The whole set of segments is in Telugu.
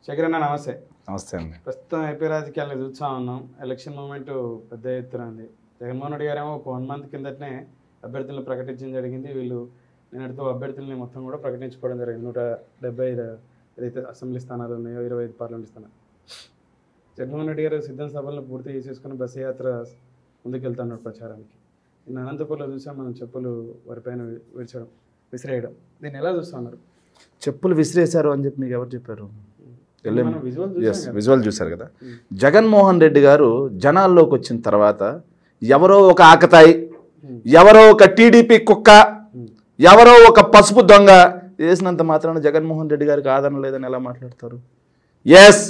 శేఖర్ అన్న నమస్తే. నమస్తే అండి. ప్రస్తుతం ఏపీ రాజకీయాలను చూస్తూ ఉన్నాం. ఎలక్షన్ మూమెంట్ పెద్ద ఎత్తున ఉంది. జగన్మోహన్ రెడ్డి గారేమో ఒక 1 month కిందటనే అభ్యర్థులను ప్రకటించడం జరిగింది. వీళ్ళు నిన్నటితో అభ్యర్థులని మొత్తం కూడా ప్రకటించుకోవడం జరిగింది. 175 ఏదైతే అసెంబ్లీ స్థానాలు ఉన్నాయో 25 పార్లమెంట్ స్థానాలు. జగన్మోహన్ రెడ్డి గారు సిద్ధం సభలను పూర్తి చేసేసుకుని బస్సు యాత్ర ముందుకెళ్తున్నాడు ప్రచారానికి. నిన్న అనంతపురంలో చూసాం మనం, చెప్పులు వారిపైన విసిరేయడం. దీన్ని ఎలా చూస్తూ ఉన్నారు? చెప్పులు విసిరేశారు అని చెప్పి మీకు ఎవరు చెప్పారు? విజువల్ చూశారు కదా. జగన్మోహన్ రెడ్డి గారు జనాల్లోకి వచ్చిన తర్వాత ఎవరో ఒక ఆకతాయి, ఎవరో ఒక టీడీపీ కుక్క, ఎవరో ఒక పసుపు దొంగ చేసినంత మాత్రాన జగన్మోహన్ రెడ్డి గారికి ఆదరణ లేదని ఎలా మాట్లాడతారు? ఎస్,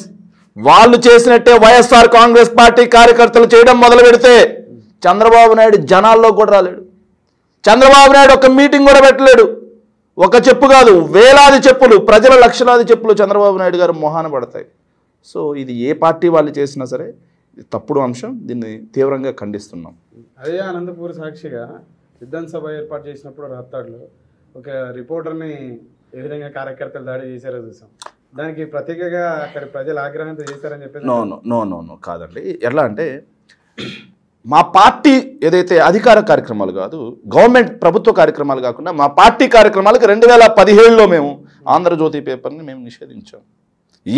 వాళ్ళు చేసినట్టే వైఎస్ఆర్ కాంగ్రెస్ పార్టీ కార్యకర్తలు చేయడం మొదలు పెడితే చంద్రబాబు నాయుడు జనాల్లో కూడా రాలేడు. చంద్రబాబు నాయుడు ఒక మీటింగ్ కూడా పెట్టలేడు. ఒక చెప్పు కాదు, వేలాది చెప్పులు, ప్రజల లక్షలాది చెప్పులు చంద్రబాబు నాయుడు గారు మొహాన పడతాయి. సో ఇది ఏ పార్టీ వాళ్ళు చేసినా సరే ఇది తప్పుడు అంశం. దీన్ని తీవ్రంగా ఖండిస్తున్నాం. అదే అనంతపూర్ సాక్షిగా సిద్ధం సభ ఏర్పాటు చేసినప్పుడు రాప్తాడులో ఒక రిపోర్టర్ని ఏ విధంగా కార్యకర్తలు దాడి చేశారో చూసాం. దానికి ప్రత్యేకంగా అక్కడ ప్రజలు ఆగ్రహంతో చేశారని చెప్పేసి. నో కాదండి. ఎలా అంటే మా పార్టీ ఏదైతే అధికార కార్యక్రమాలు కాదు, గవర్నమెంట్ ప్రభుత్వ కార్యక్రమాలు కాకుండా మా పార్టీ కార్యక్రమాలకు 2017లో మేము ఆంధ్రజ్యోతి పేపర్ని మేము నిషేధించాం.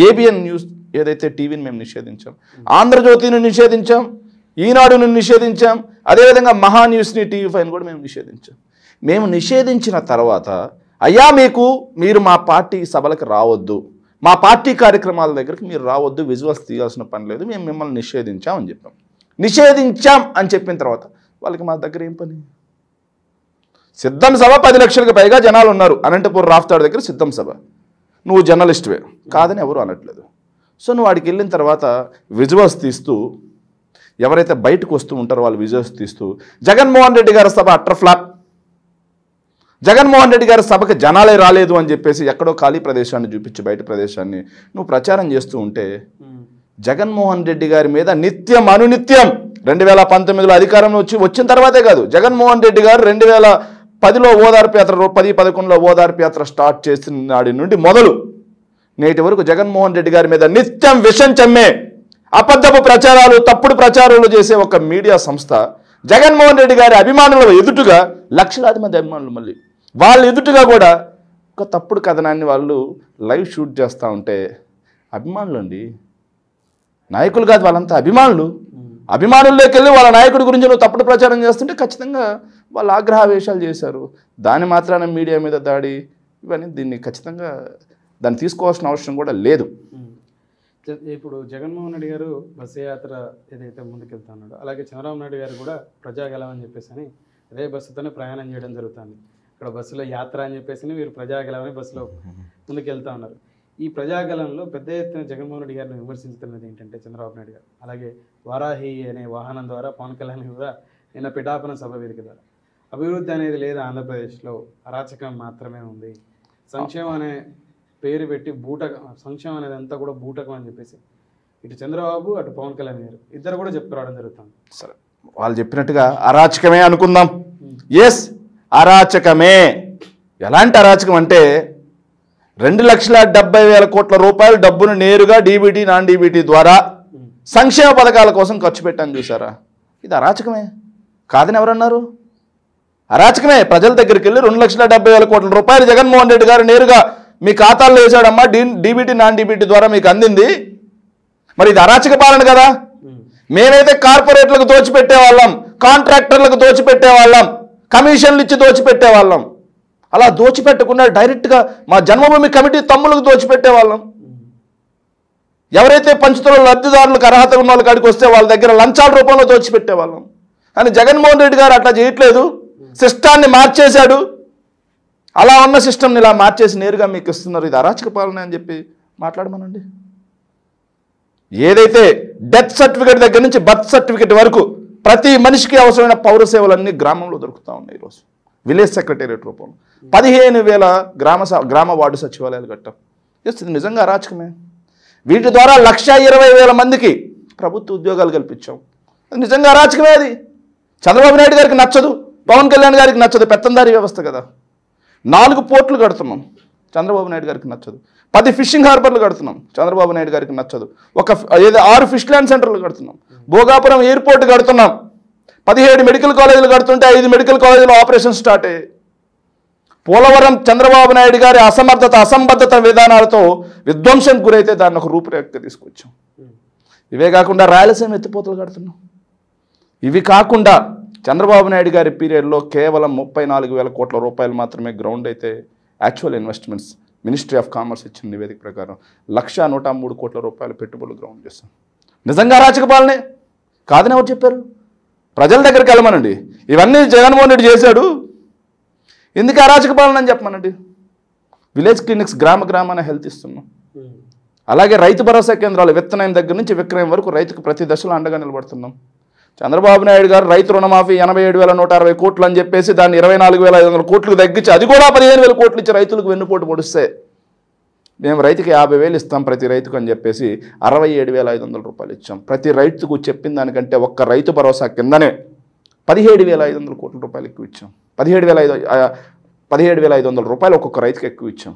ఏబిఎన్ న్యూస్ ఏదైతే టీవీని మేము నిషేధించాం, ఆంధ్రజ్యోతిని నిషేధించాం, ఈనాడుని నిషేధించాం, అదేవిధంగా మహా న్యూస్ని, టీవీ5 కూడా మేము నిషేధించాం. మేము నిషేధించిన తర్వాత అయ్యా మీరు మా పార్టీ సభలకు రావద్దు, మా పార్టీ కార్యక్రమాల దగ్గరికి మీరు రావద్దు, విజువల్స్ తీయాల్సిన పని లేదు, మేము మిమ్మల్ని నిషేధించాం అని చెప్పాం. నిషేధించాం అని చెప్పిన తర్వాత వాళ్ళకి మా దగ్గర ఏం పని? సిద్ధం సభ 10 లక్షలకు పైగా జనాలు ఉన్నారు అనంతపూర్ రాఫ్తాడు దగ్గర సిద్ధం సభ. నువ్వు జర్నలిస్టువే కాదని ఎవరు అనట్లేదు. సో నువ్వు వాడికి వెళ్ళిన తర్వాత విజువల్స్ తీస్తూ, ఎవరైతే బయటకు వస్తూ ఉంటారో వాళ్ళు విజువల్స్ తీస్తూ జగన్మోహన్ రెడ్డి గారి సభ అట్టర్ ఫ్లాప్, జగన్మోహన్ రెడ్డి గారి సభకు జనాలే రాలేదు అని చెప్పేసి ఎక్కడో ఖాళీ ప్రదేశాన్ని చూపించి బయట ప్రదేశాన్ని నువ్వు ప్రచారం చేస్తూ ఉంటే జగన్మోహన్ రెడ్డి గారి మీద నిత్యం అనునిత్యం 2019లో అధికారంలో వచ్చిన తర్వాతే కాదు, జగన్మోహన్ రెడ్డి గారు 2010లో ఓదార్పు యాత్ర, 10-11లో ఓదార్పు యాత్ర స్టార్ట్ చేసిన నాటి నుండి మొదలు నేటి వరకు జగన్మోహన్ రెడ్డి గారి మీద నిత్యం విషం చమ్మే అబద్ధపు ప్రచారాలు, తప్పుడు ప్రచారాలు చేసే ఒక మీడియా సంస్థ జగన్మోహన్ రెడ్డి గారి అభిమానుల ఎదుటుగా, లక్షలాది మంది అభిమానులు మళ్ళీ వాళ్ళ ఎదుటుగా కూడా ఒక తప్పుడు కథనాన్ని వాళ్ళు లైవ్ షూట్ చేస్తూ ఉంటే అభిమానులు అండి, నాయకులు కాదు, వాళ్ళంతా అభిమానులు. అభిమానుల్లోకి వెళ్ళి వాళ్ళ నాయకుడి గురించి నువ్వు తప్పుడు ప్రచారం చేస్తుంటే ఖచ్చితంగా వాళ్ళు ఆగ్రహావేశాలు చేశారు. దాని మాత్రాన మీడియా మీద దాడి, ఇవన్నీ దీన్ని ఖచ్చితంగా దాన్ని తీసుకోవాల్సిన అవసరం కూడా లేదు. ఇప్పుడు జగన్మోహన్ రెడ్డి గారు బస్సు యాత్ర ఏదైతే ముందుకెళ్తున్నాడో, అలాగే చంద్రబాబు నాయుడు గారు కూడా ప్రజాగలం అని చెప్పేసి అని అదే బస్సుతోనే ప్రయాణం చేయడం జరుగుతుంది. ఇక్కడ బస్సులో యాత్ర అని చెప్పేసి వీరు ప్రజాగలం అని బస్సులో ముందుకెళ్తా ఉన్నారు. ఈ ప్రజాగలంలో పెద్ద ఎత్తున జగన్మోహన్ రెడ్డి గారిని విమర్శించుతున్నది ఏంటంటే చంద్రబాబు నాయుడు గారు, అలాగే వారాహి అనే వాహనం ద్వారా పవన్ కళ్యాణ్ కూడా నిన్న పిఠాపురం సభ వేదిక ద్వారా అభివృద్ధి అనేది లేదు, ఆంధ్రప్రదేశ్లో అరాచకం మాత్రమే ఉంది, సంక్షేమం అనే పేరు పెట్టి బూటకం, సంక్షేమం అనేది అంతా కూడా బూటకం అని చెప్పేసి ఇటు చంద్రబాబు అటు పవన్ కళ్యాణ్ గారు ఇద్దరు కూడా చెప్పుకురావడం జరుగుతుంది. సరే, వాళ్ళు చెప్పినట్టుగా అరాచకమే అనుకుందాం. ఎస్, అరాచకమే. ఎలాంటి అరాచకం అంటే 2,70,000 కోట్ల రూపాయల డబ్బును నేరుగా డీబీటీ, నాన్ డీబీటీ ద్వారా సంక్షేమ పథకాల కోసం ఖర్చు పెట్టాను చూసారా? ఇది అరాచకమే కాదని ఎవరన్నారు? అరాచకమే. ప్రజల దగ్గరికి వెళ్ళి 2,70,000 కోట్ల రూపాయలు జగన్మోహన్ రెడ్డి గారు నేరుగా మీ ఖాతాల్లో వేసాడమ్మా, డీబీటీ, నాన్ డీబీటీ ద్వారా మీకు అందింది. మరి ఇది అరాచక పాలన కదా? మేమైతే కార్పొరేట్లకు దోచిపెట్టేవాళ్ళం, కాంట్రాక్టర్లకు దోచిపెట్టేవాళ్ళం, కమిషన్లు ఇచ్చి దోచిపెట్టేవాళ్ళం. అలా దోచిపెట్టకుండా డైరెక్ట్గా మా జన్మభూమి కమిటీ తమ్ములకు దోచిపెట్టేవాళ్ళం. ఎవరైతే పంచుతున్న లబ్ధిదారులకు అర్హత ఉన్న వాళ్ళ కాడికి వస్తే వాళ్ళ దగ్గర లంచాల రూపంలో దోచిపెట్టేవాళ్ళం. కానీ జగన్మోహన్ రెడ్డి గారు అట్లా చేయట్లేదు, సిస్టాన్ని మార్చేశాడు. అలా ఉన్న సిస్టమ్ని ఇలా మార్చేసి నేరుగా మీకు ఇస్తున్నారు. ఇది అరాచక పాలన అని చెప్పి మాట్లాడమనండి. ఏదైతే డెత్ సర్టిఫికేట్ దగ్గర నుంచి బర్త్ సర్టిఫికేట్ వరకు ప్రతి మనిషికి అవసరమైన పౌర సేవలన్నీ గ్రామంలో దొరుకుతూ ఉన్నాయి. ఈరోజు విలేజ్ సెక్రటేరియట్ రూపంలో 15,000 గ్రామ వార్డు సచివాలయాలు కట్టాం. ఎస్, ఇది నిజంగా అరాచకమే. వీటి ద్వారా 1,20,000 మందికి ప్రభుత్వ ఉద్యోగాలు కల్పించాం. అది నిజంగా అరాచకమే. అది చంద్రబాబు నాయుడు గారికి నచ్చదు, పవన్ కళ్యాణ్ గారికి నచ్చదు. పెత్తందారీ వ్యవస్థ కదా. 4 పోర్టులు కడుతున్నాం, చంద్రబాబు నాయుడు గారికి నచ్చదు. 10 ఫిషింగ్ హార్బర్లు కడుతున్నాం, చంద్రబాబు నాయుడు గారికి నచ్చదు. ఏదో 6 ఫిష్ ల్యాండ్ సెంటర్లు కడుతున్నాం, భోగాపురం ఎయిర్పోర్ట్ కడుతున్నాం, 17 మెడికల్ కాలేజీలు కడుతుంటే 5 మెడికల్ కాలేజీలో ఆపరేషన్ స్టార్ట్ అయ్యాయి. పోలవరం చంద్రబాబు నాయుడు గారి అసంబద్ధత విధానాలతో విధ్వంసం గురైతే దాన్ని ఒక రూపురేఖ తీసుకొచ్చాం. ఇవే కాకుండా రాయలసీమ ఎత్తిపోతలు కడుతున్నాం. ఇవి కాకుండా చంద్రబాబు నాయుడు గారి పీరియడ్లో కేవలం 34,000 కోట్ల రూపాయలు మాత్రమే గ్రౌండ్ అయితే actual investments ministry of commerce ఇచ్చిన నివేదిక ప్రకారం 1,103 కోట్ల రూపాయలు పెట్టుబడులు గ్రౌండ్ చేస్తాం. నిజంగా అరాచక పాలనే కాదని ఎవరు చెప్పారు? ప్రజల దగ్గరికి వెళ్ళమనండి. ఇవన్నీ జగన్మోహన్ రెడ్డి చేశాడు, ఎందుకు అరాచక పాలన అని చెప్పమనండి. విలేజ్ క్లినిక్స్ గ్రామాన హెల్త్ ఇస్తున్నాం. అలాగే రైతు భరోసా కేంద్రాలు విత్తనం దగ్గర నుంచి విక్రయం వరకు రైతుకు ప్రతి దశలో అండగా నిలబడుతున్నాం. చంద్రబాబు నాయుడు గారు రైతు రుణమాఫీ 87,160 కోట్లు అని చెప్పేసి దాన్ని 24,500 కోట్లకు తగ్గించి అది కూడా 15,000 కోట్లు ఇచ్చి రైతులకు వెన్నుపోటు పొడిస్తే మేము రైతుకి 50,000 ఇస్తాం ప్రతి రైతుకు అని చెప్పేసి 67,500 రూపాయలు ఇచ్చాం. ప్రతి రైతుకు చెప్పిన దానికంటే ఒక్క రైతు భరోసా కిందనే 17,500 కోట్ల రూపాయలు ఎక్కువ ఇచ్చాం. 17,500 రూపాయలు ఒక్కొక్క రైతుకి ఎక్కువ ఇచ్చాం.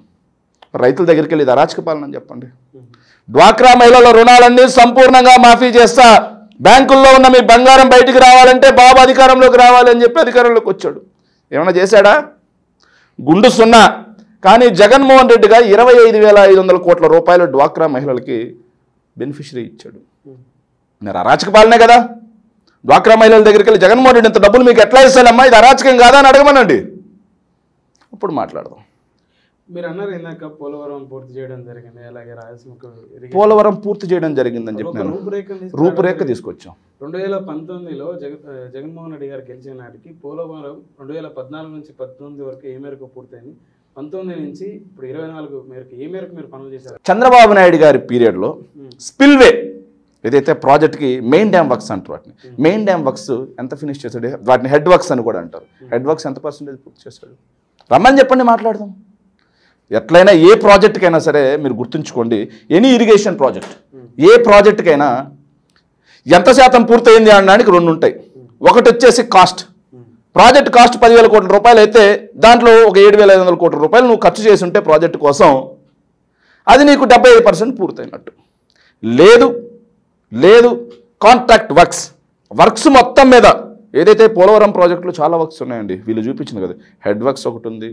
రైతుల దగ్గరికి వెళ్ళి ఇది అరాచక పాలన అని చెప్పండి. డ్వాక్రా మహిళల రుణాలన్నీ సంపూర్ణంగా మాఫీ చేస్తా, బ్యాంకుల్లో ఉన్న మీ బంగారం బయటికి రావాలంటే బాబు అధికారంలోకి రావాలి అని చెప్పి అధికారంలోకి వచ్చాడు. ఏమైనా చేశాడా? గుండు సున్నా. కానీ జగన్మోహన్ రెడ్డి గారు 25,500 కోట్ల రూపాయలు డ్వాక్రా మహిళలకి బెనిఫిషరీ ఇచ్చాడు. మరి అరాచక పాలనే కదా. డ్వాక్రా మహిళల దగ్గరికి వెళ్ళి జగన్మోహన్ రెడ్డి ఇంత డబ్బులు మీకు ఎట్లా ఇస్తాడమ్మా, ఇది అరాచకం కాదా అని అడగమనండి, అప్పుడు మాట్లాడదాం. మీరు అన్నారు ఇందాక పోలవరం పూర్తి చేయడం జరిగింది, అలాగే రాయలసీమకు పోలవరం పూర్తి చేయడం జరిగిందని చెప్పి రూపురేఖ తీసుకొచ్చాం. 2019లో జగన్మోహన్ రెడ్డి గారు గెలిచిన నాటికి పోలవరం 2014 నుంచి 19 వరకు ఏ మేరకు పూర్తయింది, 19 నుంచి ఇప్పుడు 24 మేరకు ఏ మేరకు మీరు పనులు చేశారు? చంద్రబాబు నాయుడు గారి పీరియడ్లో స్పిల్వే ఏదైతే ప్రాజెక్ట్కి మెయిన్ డ్యామ్ వర్క్స్ అంటారు, వాటిని మెయిన్ డ్యామ్ వర్క్స్ ఎంత ఫినిష్ చేశాడు, వాటిని హెడ్ వర్క్స్ అని కూడా అంటారు. హెడ్ వర్క్స్ ఎంత పర్సెంటేజ్ పూర్తి చేశాడు? రమ్మని చెప్పండి, మాట్లాడదాం. ఎట్లయినా ఏ ప్రాజెక్టుకైనా సరే మీరు గుర్తుంచుకోండి, ఎనీ ఇరిగేషన్ ప్రాజెక్ట్ ఏ ప్రాజెక్టుకైనా ఎంత శాతం పూర్తయింది అనడానికి 2 ఉంటాయి. ఒకటి వచ్చేసి కాస్ట్. ప్రాజెక్ట్ కాస్ట్ 10,000 కోట్ల రూపాయలు అయితే దాంట్లో ఒక 7,500 కోట్ల రూపాయలు నువ్వు ఖర్చు చేసి ఉంటే ప్రాజెక్టు కోసం అది నీకు 75% పూర్తయినట్టు. లేదు కాంట్రాక్ట్ వర్క్స్ మొత్తం మీద ఏదైతే పోలవరం ప్రాజెక్టులో చాలా వర్క్స్ ఉన్నాయండి, వీళ్ళు చూపించింది కదా. హెడ్ వర్క్స్ ఒకటి ఉంది,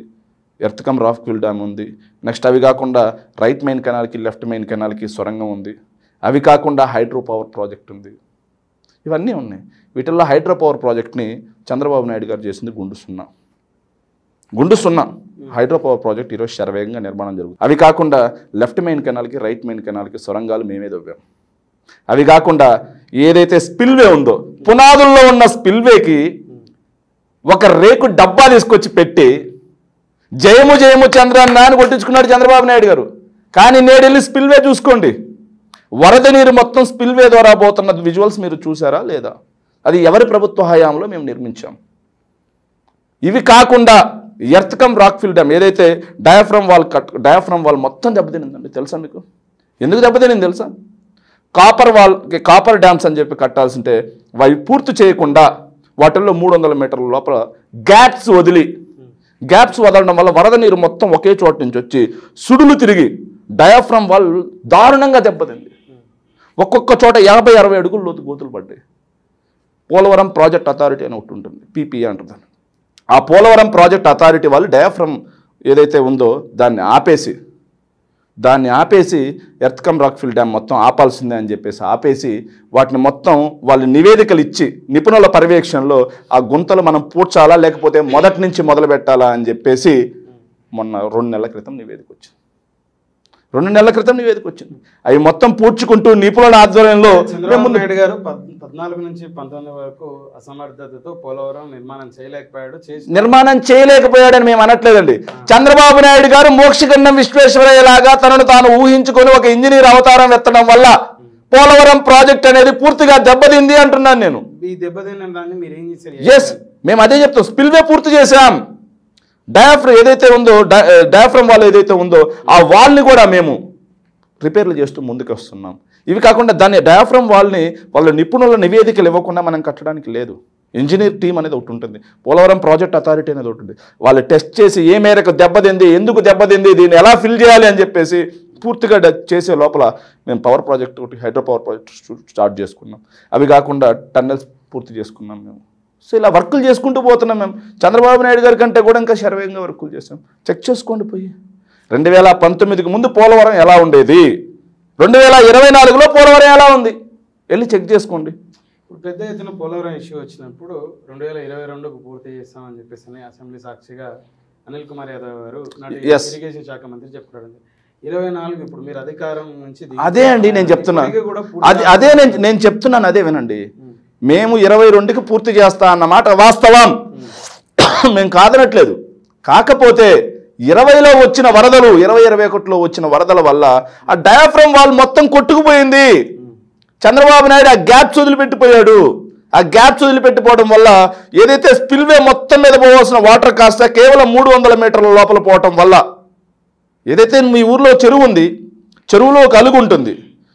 ఎర్త్ కమ్ రాక్విల్ డ్యామ్ ఉంది, నెక్స్ట్ అవి కాకుండా రైట్ మెయిన్ కెనాల్కి లెఫ్ట్ మెయిన్ కెనాల్కి సొరంగం ఉంది, అవి కాకుండా హైడ్రో పవర్ ప్రాజెక్ట్ ఉంది, ఇవన్నీ ఉన్నాయి. వీటిల్లో హైడ్రో పవర్ ప్రాజెక్ట్ని చంద్రబాబు నాయుడు గారు చేసింది గుండు సున్నా. హైడ్రో పవర్ ప్రాజెక్ట్ ఈరోజు శరవేగంగా నిర్మాణం జరుగుతుంది. అవి కాకుండా లెఫ్ట్ మెయిన్ కెనాల్కి రైట్ మెయిన్ కెనాల్కి సొరంగాలు మేమే దవ్వాం. అవి కాకుండా ఏదైతే స్పిల్వే ఉందో పునాదుల్లో ఉన్న స్పిల్వేకి ఒక రేకు డబ్బా తీసుకొచ్చి పెట్టి జయము చంద్రన్న అని కొట్టించుకున్నాడు చంద్రబాబు నాయుడు గారు. కానీ నేడెళ్ళి స్పిల్వే చూసుకోండి, వరద నీరు మొత్తం స్పిల్వే ద్వారా పోతున్న విజువల్స్ మీరు చూసారా లేదా? అది ఎవరి ప్రభుత్వ హయాంలో మేము నిర్మించాం. ఇవి కాకుండా ఎర్త్ కమ్ రాక్ఫిల్ డ్యామ్ ఏదైతే డయాఫ్రమ్ వాల్ మొత్తం దెబ్బతినిందండి. తెలుసా మీకు? ఎందుకు దెబ్బతినింది తెలుసా? కాపర్ డ్యామ్స్ అని చెప్పి కట్టాల్సింటే అవి పూర్తి చేయకుండా వాటిల్లో 300 మీటర్ల లోపల గ్యాప్స్ వదలడం వల్ల వరద నీరు మొత్తం ఒకే చోట నుంచి వచ్చి సుడులు తిరిగి డయాఫ్రమ్ వాల్ దారుణంగా దెబ్బతింది. ఒక్కొక్క చోట 50-60 అడుగుల లోతు గోతులు పడ్డాయి. పోలవరం ప్రాజెక్ట్ అథారిటీ అని ఒకటి ఉంటుంది, పీపీఏ అంటుంది. ఆ పోలవరం ప్రాజెక్ట్ అథారిటీ వాళ్ళు డయాఫ్రమ్ ఏదైతే ఉందో దాన్ని ఆపేసి ఎర్త్ కమ్ రాక్ఫిల్ డ్యామ్ మొత్తం ఆపాల్సిందే అని చెప్పేసి ఆపేసి వాటిని మొత్తం వాళ్ళు నివేదికలు ఇచ్చి నిపుణుల పర్యవేక్షణలో ఆ గుంతలు మనం పూడ్చాలా లేకపోతే మొదటి నుంచి మొదలు పెట్టాలా అని చెప్పేసి మొన్న 2 నెలల క్రితం నివేదిక వచ్చింది. అవి మొత్తం పూడ్చుకుంటూ నిపుణుల ఆధ్వర్యంలో చంద్రబాబు నాయుడు గారు 14 నుంచి 19 వరకు అసమర్థతతో పోలవరం నిర్మాణం చేయలేకపోయాడని మేము అనట్లేదండి. చంద్రబాబు నాయుడు గారు మోక్షగండం విశ్వేశ్వరయ్యలాగా తనను తాను ఊహించుకొని ఒక ఇంజనీర్ అవతారం ఎత్తడం వల్ల పోలవరం ప్రాజెక్ట్ అనేది పూర్తిగా దెబ్బతింది అంటున్నాను నేను. ఎస్, మేము అదే చెప్తాం. స్పిల్వే పూర్తి చేశాం. డయాఫ్రమ్ వాల్ ఏదైతే ఉందో ఆ వాల్ని కూడా మేము రిపేర్లు చేస్తూ ముందుకు వస్తున్నాం. ఇవి కాకుండా దాన్ని డయాఫ్రమ్ వాల్ని వాళ్ళ నిపుణుల నివేదికలు ఇవ్వకుండా మనం కట్టడానికి లేదు. ఇంజనీర్ టీం అనేది ఒకటి ఉంటుంది, పోలవరం ప్రాజెక్ట్ అథారిటీ అనేది ఒకటి ఉంటుంది. వాళ్ళు టెస్ట్ చేసి ఏ మేరకు దెబ్బతింది, ఎందుకు దెబ్బతింది, దీన్ని ఎలా ఫిల్ చేయాలి అని చెప్పేసి పూర్తిగా చేసే లోపల మేము పవర్ ప్రాజెక్ట్ ఒకటి హైడ్రో పవర్ ప్రాజెక్ట్ స్టార్ట్ చేసుకున్నాం. అవి కాకుండా టన్నెల్స్ పూర్తి చేసుకున్నాం మేము. సో ఇలా వర్కులు చేసుకుంటూ పోతున్నాం మేము. చంద్రబాబు నాయుడు గారి కంటే కూడా ఇంకా శరవేగంగా వర్కులు చేస్తాం. చెక్ చేసుకోండి పోయి. 2019కి ముందు పోలవరం ఎలా ఉండేది, 2024లో పోలవరం ఎలా ఉంది, వెళ్ళి చెక్ చేసుకోండి. ఇప్పుడు పెద్ద ఎత్తున పోలవరం ఇష్యూ వచ్చినప్పుడు 2022కు పూర్తి చేస్తామని చెప్పేసి అసెంబ్లీ సాక్షిగా అనిల్ కుమార్ యాదవ్ గారు ఇరిగేషన్ శాఖ మంత్రి చెప్పారు. 24 ఇప్పుడు మీరు అధికారం నుంచి అదే అండి నేను చెప్తున్నాను. అదే నేను చెప్తున్నాను, అదే వినండి. మేము 22కి పూర్తి చేస్తా అన్నమాట వాస్తవం, మేము కాదనట్లేదు. కాకపోతే 20లో వచ్చిన వరదలు, 2021లో వచ్చిన వరదల వల్ల ఆ డయాఫ్రమ్ వాల్ మొత్తం కొట్టుకుపోయింది. చంద్రబాబు నాయుడు ఆ గ్యాప్స్ వదిలిపెట్టిపోయాడు. ఆ గ్యాప్స్ వదిలిపెట్టిపోవడం వల్ల ఏదైతే స్పిల్వే మొత్తం మీద పోవాల్సిన వాటర్ కాస్త కేవలం 300 మీటర్ల లోపల పోవటం వల్ల, ఏదైతే మీ ఊర్లో చెరువు ఉంది, చెరువులో ఒక అలుగు ఉంటుంది,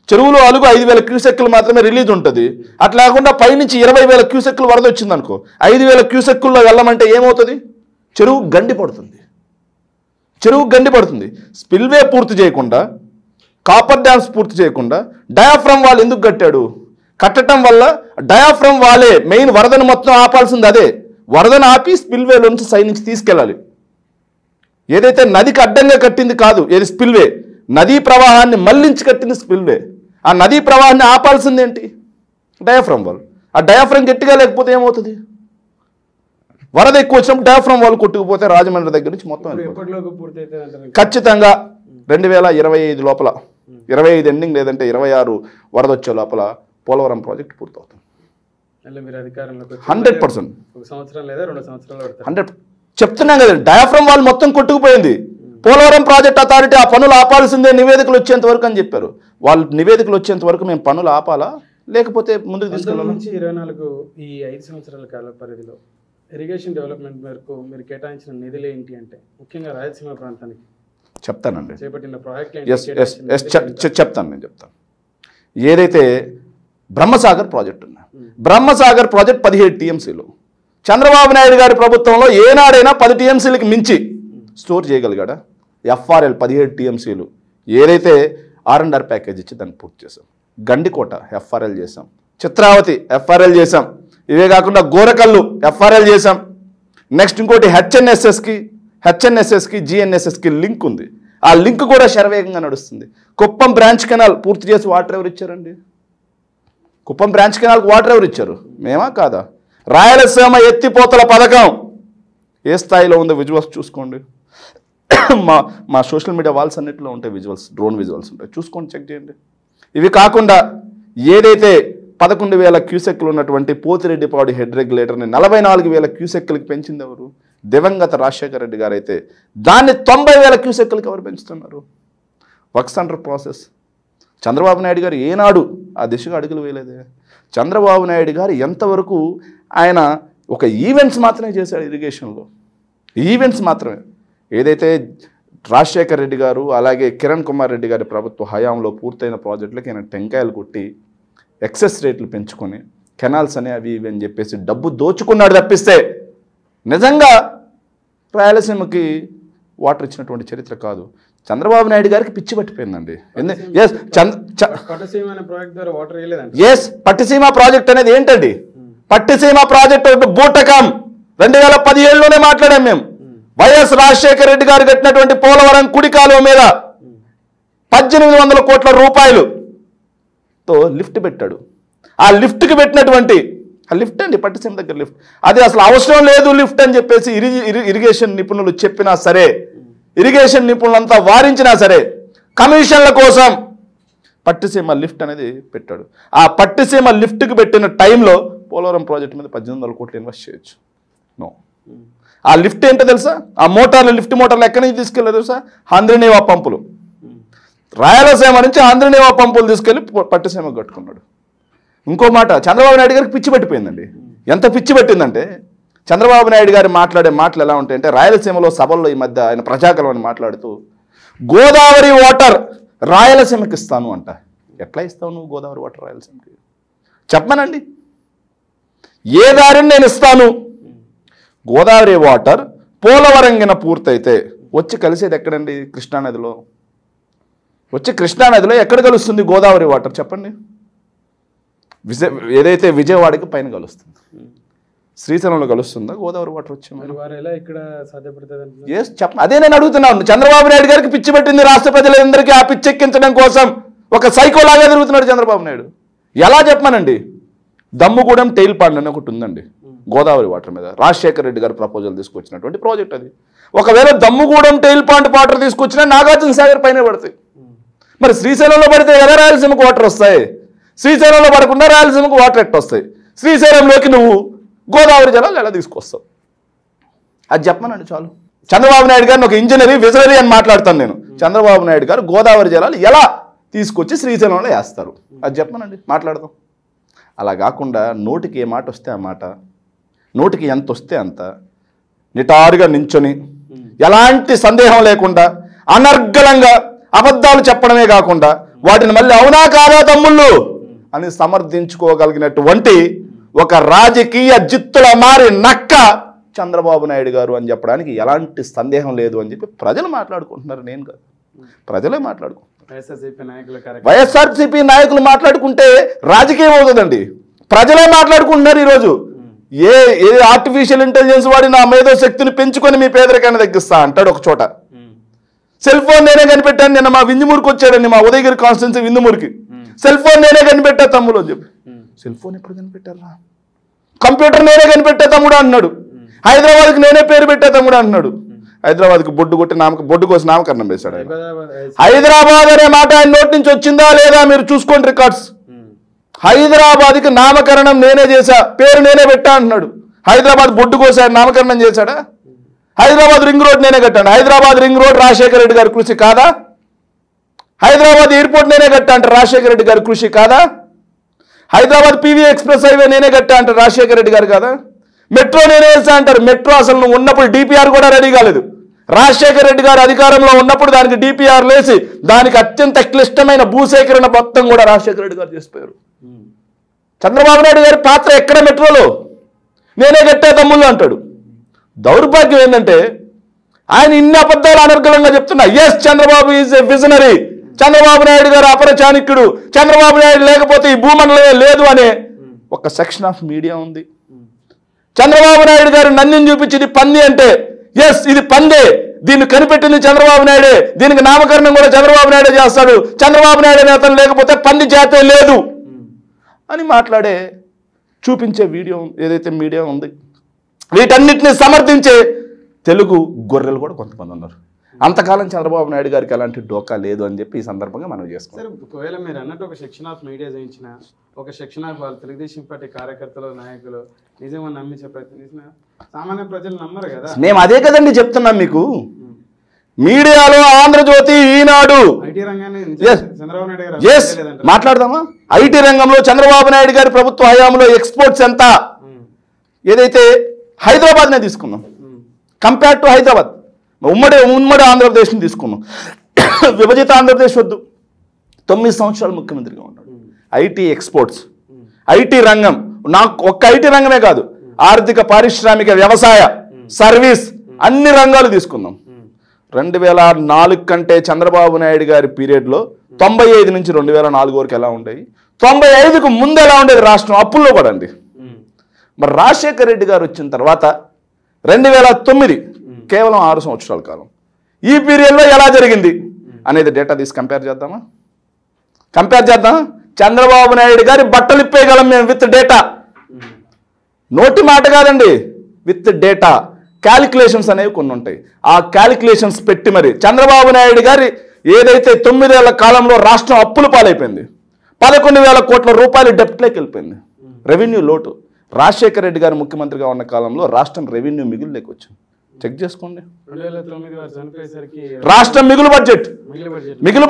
చెరువులో అలుగు 5,000 క్యూసెక్కులు మాత్రమే రిలీజ్ ఉంటుంది. అట్లా కాకుండా పైనుంచి 20,000 క్యూసెక్కులు వరద వచ్చింది అనుకో, 5,000 క్యూసెక్కుల్లో వెళ్ళమంటే ఏమవుతుంది? చెరువు గండి పడుతుంది. స్పిల్వే పూర్తి చేయకుండా, కాపర్ డ్యామ్స్ పూర్తి చేయకుండా డయాఫ్రమ్ వాల్ ఎందుకు కట్టాడు? కట్టడం వల్ల డయాఫ్రమ్ వాలే మెయిన్, వరదను మొత్తం ఆపాల్సింది అదే. వరదను ఆపి స్పిల్వేలో నుంచి సైడ్ నుంచి తీసుకెళ్ళాలి. ఏదైతే నదికి అడ్డంగా కట్టింది కాదు, ఏది స్పిల్వే, నదీ ప్రవాహాన్ని మళ్లించి కట్టింది స్పిల్వే. ఆ నదీ ప్రవాహాన్ని ఆపాల్సింది ఏంటి? Diaphragm wall. ఆ డయాఫ్రమ్ గట్టిగా లేకపోతే ఏమవుతుంది? వరద ఎక్కువ వచ్చినప్పుడు డయాఫ్రమ్ వాల్ కొట్టుకుపోతే రాజమండ్రి దగ్గర నుంచి మొత్తం ఖచ్చితంగా 2025 లోపల, 25 ఎండింగ్ లేదంటే 26 వరద వచ్చే లోపల పోలవరం ప్రాజెక్ట్ పూర్తవుతుంది. 100%. 100 చెప్తున్నాం కదా, డయాఫ్రమ్ వాల్ మొత్తం కొట్టుకుపోయింది. పోలవరం ప్రాజెక్ట్ అథారిటీ ఆ పనులు ఆపాల్సిందే నివేదికలు వచ్చేంత వరకు అని చెప్పారు. వాళ్ళు నివేదికలు వచ్చేంత వరకు మేము పనులు ఆపాలా, లేకపోతే ముందుకు తీసుకెళ్ళాలి. 24 ఈ 5 సంవత్సరాల కాల పరిధిలో ఇరిగేషన్ డెవలప్మెంట్ మేరకు మీరు కేటాయించిన నిధులు ఏంటి అంటే, ముఖ్యంగా రాయలసీమ ప్రాంతానికి చెప్తానండి. చేపట్టిన ప్రాజెక్టులు చెప్తాను. ఏదైతే బ్రహ్మసాగర్ ప్రాజెక్ట్ ఉన్నా, బ్రహ్మసాగర్ ప్రాజెక్ట్ 17 టీఎంసీలు. చంద్రబాబు నాయుడు గారి ప్రభుత్వంలో ఏనాడైనా 10 టీఎంసీలకి మించి స్టోర్ చేయగలిగాడా? ఎఫ్ఆర్ఎల్ 17 టీఎంసీలు. ఏదైతే R&R ప్యాకేజ్ ఇచ్చి దాన్ని పూర్తి చేసాం. గండికోట ఎఫ్ఆర్ఎల్ చేసాం, చిత్రావతి ఎఫ్ఆర్ఎల్ చేసాం, ఇవే కాకుండా గోరకల్లు ఎఫ్ఆర్ఎల్ చేసాం. నెక్స్ట్ ఇంకోటి హెచ్ఎన్ఎస్ఎస్కి జిఎన్ఎస్ఎస్కి లింక్ ఉంది. ఆ లింక్ కూడా శరవేగంగా నడుస్తుంది. కుప్పం బ్రాంచ్ కెనాల్ పూర్తి చేసి వాటర్ ఎవరు ఇచ్చారండి? కుప్పం బ్రాంచ్ కెనాల్కి వాటర్ ఎవరు ఇచ్చారు? మేమా కాదా? రాయలసీమ ఎత్తిపోతల పథకం ఏ స్థాయిలో ఉందో విజువల్స్ చూసుకోండి. మా సోషల్ మీడియా వాల్స్ అన్నింటిలో ఉంటాయి విజువల్స్, డ్రోన్ విజువల్స్ ఉంటాయి, చూసుకోండి, చెక్ చేయండి. ఇవి కాకుండా ఏదైతే 11,000 క్యూసెక్లు ఉన్నటువంటి పోతిరెడ్డిపాడు హెడ్ రెగ్యులేటర్ని 44,000 క్యూసెక్లకి పెంచింది ఎవరు? దివంగత రాజశేఖర రెడ్డి గారు అయితే దాన్ని 90,000 క్యూసెక్లకి ఎవరు పెంచుతున్నారు? Works under process. Chandrababu Naidu గారు ఏనాడు ఆ దిశగా అడుగులు వేయలేదే. చంద్రబాబు నాయుడు గారు ఎంతవరకు ఆయన ఒక ఈవెంట్స్ మాత్రమే చేశాడు ఇరిగేషన్లో, ఈవెంట్స్ మాత్రమే. ఏదైతే రాజశేఖర రెడ్డి గారు అలాగే కిరణ్ కుమార్ రెడ్డి గారి ప్రభుత్వ హయాంలో పూర్తయిన ప్రాజెక్టులకి ఆయన టెంకాయలు కొట్టి ఎక్సెస్ రేట్లు పెంచుకొని కెనాల్స్ అనే అవి ఇవి అని చెప్పేసి డబ్బు దోచుకున్నాడు తప్పిస్తే నిజంగా రాయలసీమకి వాటర్ ఇచ్చినటువంటి చరిత్ర కాదు. చంద్రబాబు నాయుడు గారికి పిచ్చి పట్టిపోయిందండి. పట్టిసీమ ప్రాజెక్ట్ అనేది ఏంటండి? పట్టిసీమ ప్రాజెక్ట్ ఒకటి బూటకం. 2017లోనే మాట్లాడాం మేము. వైఎస్ రాజశేఖర రెడ్డి గారు కట్టినటువంటి పోలవరం కుడి కాలువ మీద 1800 కోట్ల రూపాయలుతో లిఫ్ట్ పెట్టాడు. ఆ లిఫ్ట్కి పెట్టినటువంటి ఆ లిఫ్ట్ అండి, పట్టిసీమ దగ్గర లిఫ్ట్, అది అసలు అవసరం లేదు లిఫ్ట్ అని చెప్పేసి ఇరిగేషన్ నిపుణులు చెప్పినా సరే, ఇరిగేషన్ నిపుణులంతా వారించినా సరే, కమిషన్ల కోసం పట్టిసీమ లిఫ్ట్ అనేది పెట్టాడు. ఆ పట్టిసీమ లిఫ్ట్కి పెట్టిన టైంలో పోలవరం ప్రాజెక్ట్ మీద 1800 కోట్లు ఇన్వెస్ట్ చేయొచ్చు. నో. ఆ లిఫ్ట్ ఏంటో తెలుసా? ఆ మోటార్లు, లిఫ్ట్ మోటార్లు ఎక్కడి నుంచి తీసుకెళ్ళారు తెలుసా? హంద్రీనీవా పంపులు. రాయలసీమ నుంచి హంద్రీనీవా పంపులు తీసుకెళ్ళి పట్టిసీమకు కట్టుకున్నాడు. ఇంకో మాట, చంద్రబాబు నాయుడు గారికి పిచ్చి పట్టిపోయిందండి. ఎంత పిచ్చి పట్టిందంటే, చంద్రబాబు నాయుడు గారు మాట్లాడే మాటలు ఎలా ఉంటాయంటే, రాయలసీమలో సభల్లో ఈ మధ్య ఆయన ప్రజాకలం అని మాట్లాడుతూ గోదావరి వాటర్ రాయలసీమకి ఇస్తాను అంట. ఎట్లా ఇస్తావు నువ్వు గోదావరి వాటర్ రాయలసీమకి? చెప్పమనండి. ఏ దారిని నేను ఇస్తాను? గోదావరి వాటర్ పోలవరంగిన పూర్తయితే వచ్చి కలిసేది ఎక్కడండి? కృష్ణానదిలో. వచ్చి కృష్ణానదిలో ఎక్కడ కలుస్తుంది గోదావరి వాటర్ చెప్పండి? ఏదైతే విజయవాడకి పైన కలుస్తుంది, శ్రీశైలంలో కలుస్తుందా గోదావరి వాటర్ వచ్చి? అదే నేను అడుగుతున్నాను. చంద్రబాబు నాయుడు గారికి పిచ్చి పెట్టింది రాష్ట్ర ప్రజలందరికీ. ఆ పిచ్చి ఎక్కించడం కోసం ఒక సైకోలాగా తిరుగుతున్నాడు చంద్రబాబు నాయుడు. ఎలా చెప్పమానండి? దమ్ముగూడెం టెయిల్ పాండ్ అని ఒకటి ఉందండి గోదావరి వాటర్ మీద. రాజశేఖర రెడ్డి గారు ప్రపోజల్ తీసుకొచ్చినటువంటి ప్రాజెక్ట్ అది. ఒకవేళ దమ్ముగూడెం టెయిల్ పాండ్ వాటర్ తీసుకొచ్చినా నాగార్జున సాగర్ పైన పడతాయి. మరి శ్రీశైలంలో పడితే కదా రాయలసీమకు వాటర్ వస్తాయి. శ్రీశైలంలో పడకుండా రాయలసీమకు వాటర్ ఎట్టు వస్తాయి? శ్రీశైలంలోకి నువ్వు గోదావరి జలాలు ఎలా తీసుకొస్తావు? అది చెప్పమనండి చాలు. చంద్రబాబు నాయుడు గారిని ఒక ఇంజనీర్ విజనరీ అని మాట్లాడతాను నేను. చంద్రబాబు నాయుడు గారు గోదావరి జలాలు ఎలా తీసుకొచ్చి శ్రీశైలంలో వేస్తారు అది చెప్పమనండి, మాట్లాడదాం. అలా కాకుండా నోటికి ఏ మాట వస్తే ఆ మాట, నోటికి ఎంత వస్తే అంత నిటారుగా నించొని ఎలాంటి సందేహం లేకుండా అనర్గళంగా అబద్ధాలు చెప్పడమే కాకుండా వాటిని మళ్ళీ అవునా కాదా తమ్ముళ్ళు అని సమర్థించుకోగలిగినటువంటి ఒక రాజకీయ జిత్తుల మారి నక్క చంద్రబాబు నాయుడు గారు అని చెప్పడానికి ఎలాంటి సందేహం లేదు అని చెప్పి ప్రజలు మాట్లాడుకుంటున్నారు. నేను కాదు, ప్రజలే మాట్లాడుకుంటున్నారు. వైఎస్ఆర్సీపీ నాయకులు మాట్లాడుకుంటే రాజకీయం అవుతుందండి. ప్రజలే మాట్లాడుకుంటున్నారు ఈరోజు. ఏ ఆర్టిఫిషియల్ ఇంటెలిజెన్స్ వాడి నా మేధో శక్తిని పెంచుకొని మీ పేదరికాన్ని తగ్గిస్తా అంటాడు ఒక చోట. సెల్ ఫోన్ నేనే కనిపెట్టాను. నిన్న మా విందుమూరికి వచ్చాడండి, మా ఉదయగిరి కాన్స్టిట్యున్సీ విందుమూరికి. సెల్ ఫోన్ నేనే కనిపెట్టా తమ్ముడు అని చెప్పి. సెల్ ఫోన్ ఎప్పుడు కనిపెట్టారా? కంప్యూటర్ నేనే కనిపెట్టా తమ్ముడు అన్నాడు. హైదరాబాద్కి నేనే పేరు పెట్టా తమ్ముడు అన్నాడు. హైదరాబాద్కి బొడ్డు కోసి నామకరణం వేశాడు. హైదరాబాద్ అనే మాట ఆయన నోటి నుంచి వచ్చిందా లేదా మీరు చూసుకోండి రికార్డ్స్. హైదరాబాద్కి నామకరణం నేనే చేశా, పేరు నేనే పెట్టా అంటున్నాడు. హైదరాబాద్ బొడ్డు కోసి ఆయన నామకరణం చేశాడా? హైదరాబాద్ రింగ్ రోడ్ నేనే కట్టాను. హైదరాబాద్ రింగ్ రోడ్ రాజశేఖర రెడ్డి గారి కృషి కాదా? హైదరాబాద్ ఎయిర్పోర్ట్ నేనే కట్టా అంటారు రాజశేఖర రెడ్డి గారి కృషి కాదా? హైదరాబాద్ పీవీ ఎక్స్ప్రెస్ హైవే నేనే కట్టా అంటారు రాజశేఖర రెడ్డి గారు కాదా? మెట్రో నేనే వేసా అంటారు. మెట్రో అసలు నువ్వు ఉన్నప్పుడు డిపిఆర్ కూడా రెడీ కాలేదు. రాజశేఖర రెడ్డి గారు అధికారంలో ఉన్నప్పుడు దానికి డిపిఆర్ లేసి దానికి అత్యంత క్లిష్టమైన భూసేకరణ మొత్తం కూడా రాజశేఖర రెడ్డి గారు చేసిపోయారు. చంద్రబాబు నాయుడు గారి పాత్ర ఎక్కడ? మెట్రోలో నేనే కట్టే తమ్ముళ్ళు అంటాడు. దౌర్భాగ్యం ఏంటంటే ఆయన ఇన్ని అబద్ధాలు అనర్గళంగా చెప్తున్నా. Yes, Chandrababu is a visionary. Chandrababu Naidu garu అపర చాణక్యుడు. చంద్రబాబు నాయుడు లేకపోతే ఈ భూమండలమే లేదు అనే ఒక సెక్షన్ ఆఫ్ మీడియా ఉంది. చంద్రబాబు నాయుడు గారు నందిని చూపించింది పంది అంటే ఎస్ ఇది పందే, దీన్ని కనిపెట్టింది చంద్రబాబు నాయుడే, దీనికి నామకరణం కూడా చంద్రబాబు నాయుడే చేస్తాడు, చంద్రబాబు నాయుడు నేతలు లేకపోతే పంది జాతే లేదు అని మాట్లాడే చూపించే వీడియో ఏదైతే మీడియా ఉంది, వీటన్నిటిని సమర్థించే తెలుగు గొర్రెలు కూడా కొంతమంది ఉన్నారు. అంతకాలం చంద్రబాబు నాయుడు గారికి ఎలాంటి డోకా లేదు అని చెప్పి ఈ సందర్భంగా మనం చేసుకుంటాం. సార్, ఒకవేళ మీరు అన్నట్టు ఒక సెక్షన్ ఆఫ్ మీడియా చేయించిన, ఒక సెక్షన్ ఆఫ్ వాళ్ళు తెలుగుదేశం పార్టీ కార్యకర్తలు నాయకులు నిజంగా నమ్మించే ప్రయత్నం చేసిన సామాన్య ప్రజలు నమ్మరు కదా. మేము అదే కదండి చెప్తున్నాం మీకు. మీడియాలో ఆంధ్రజ్యోతి, ఈనాడు, ఐటీ రంగాన్ని చంద్రబాబు నాయుడు గారు మాట్లాడదామా? ఐటీ రంగంలో చంద్రబాబు నాయుడు గారి ప్రభుత్వ హయాంలో ఎక్స్పోర్ట్స్ ఎంత, ఏదైతే హైదరాబాద్నే తీసుకున్నాం కంపేర్ టు హైదరాబాద్, ఉమ్మడి ఆంధ్రప్రదేశ్ని తీసుకున్నాం. విభజిత ఆంధ్రప్రదేశ్ వద్దు. 9 సంవత్సరాలు ముఖ్యమంత్రిగా ఉన్నాడు. ఐటీ ఎక్స్పోర్ట్స్, ఐటీ రంగం, నాకు ఒక్క ఐటీ రంగమే కాదు, ఆర్థిక, పారిశ్రామిక, వ్యవసాయ, సర్వీస్ అన్ని రంగాలు తీసుకుందాం. 2004 కంటే చంద్రబాబు నాయుడు గారి పీరియడ్లో 95 నుంచి 2004 వరకు ఎలా ఉండేవి, 95కు ముందు ఎలా ఉండేది రాష్ట్రం, అప్పుల్లో పడండి. మరి రాజశేఖర రెడ్డి గారు వచ్చిన తర్వాత 2009 కేవలం 6 సంవత్సరాల కాలం, ఈ పీరియడ్లో ఎలా జరిగింది అనేది డేటా తీసి కంపేర్ చేద్దామా? చంద్రబాబు నాయుడు గారి బట్టలు ఇప్పేయగలం మేము విత్ డేటా. నోటి మాట కాదండి, విత్ డేటా. క్యాలిక్యులేషన్స్ అనేవి కొన్ని ఉంటాయి. ఆ క్యాలిక్యులేషన్స్ పెట్టి మరి చంద్రబాబు నాయుడు గారి ఏదైతే 9 ఏళ్ల కాలంలో రాష్ట్రం అప్పుల పాలైపోయింది, 11,000 కోట్ల రూపాయలు డెప్ట్లోకి వెళ్ళిపోయింది, రెవెన్యూ లోటు. రాజశేఖర రెడ్డి గారు ముఖ్యమంత్రిగా ఉన్న కాలంలో రాష్ట్రం రెవెన్యూ మిగులులోకి వచ్చింది. చెక్ చేసుకోండి. రాష్ట్రం మిగులు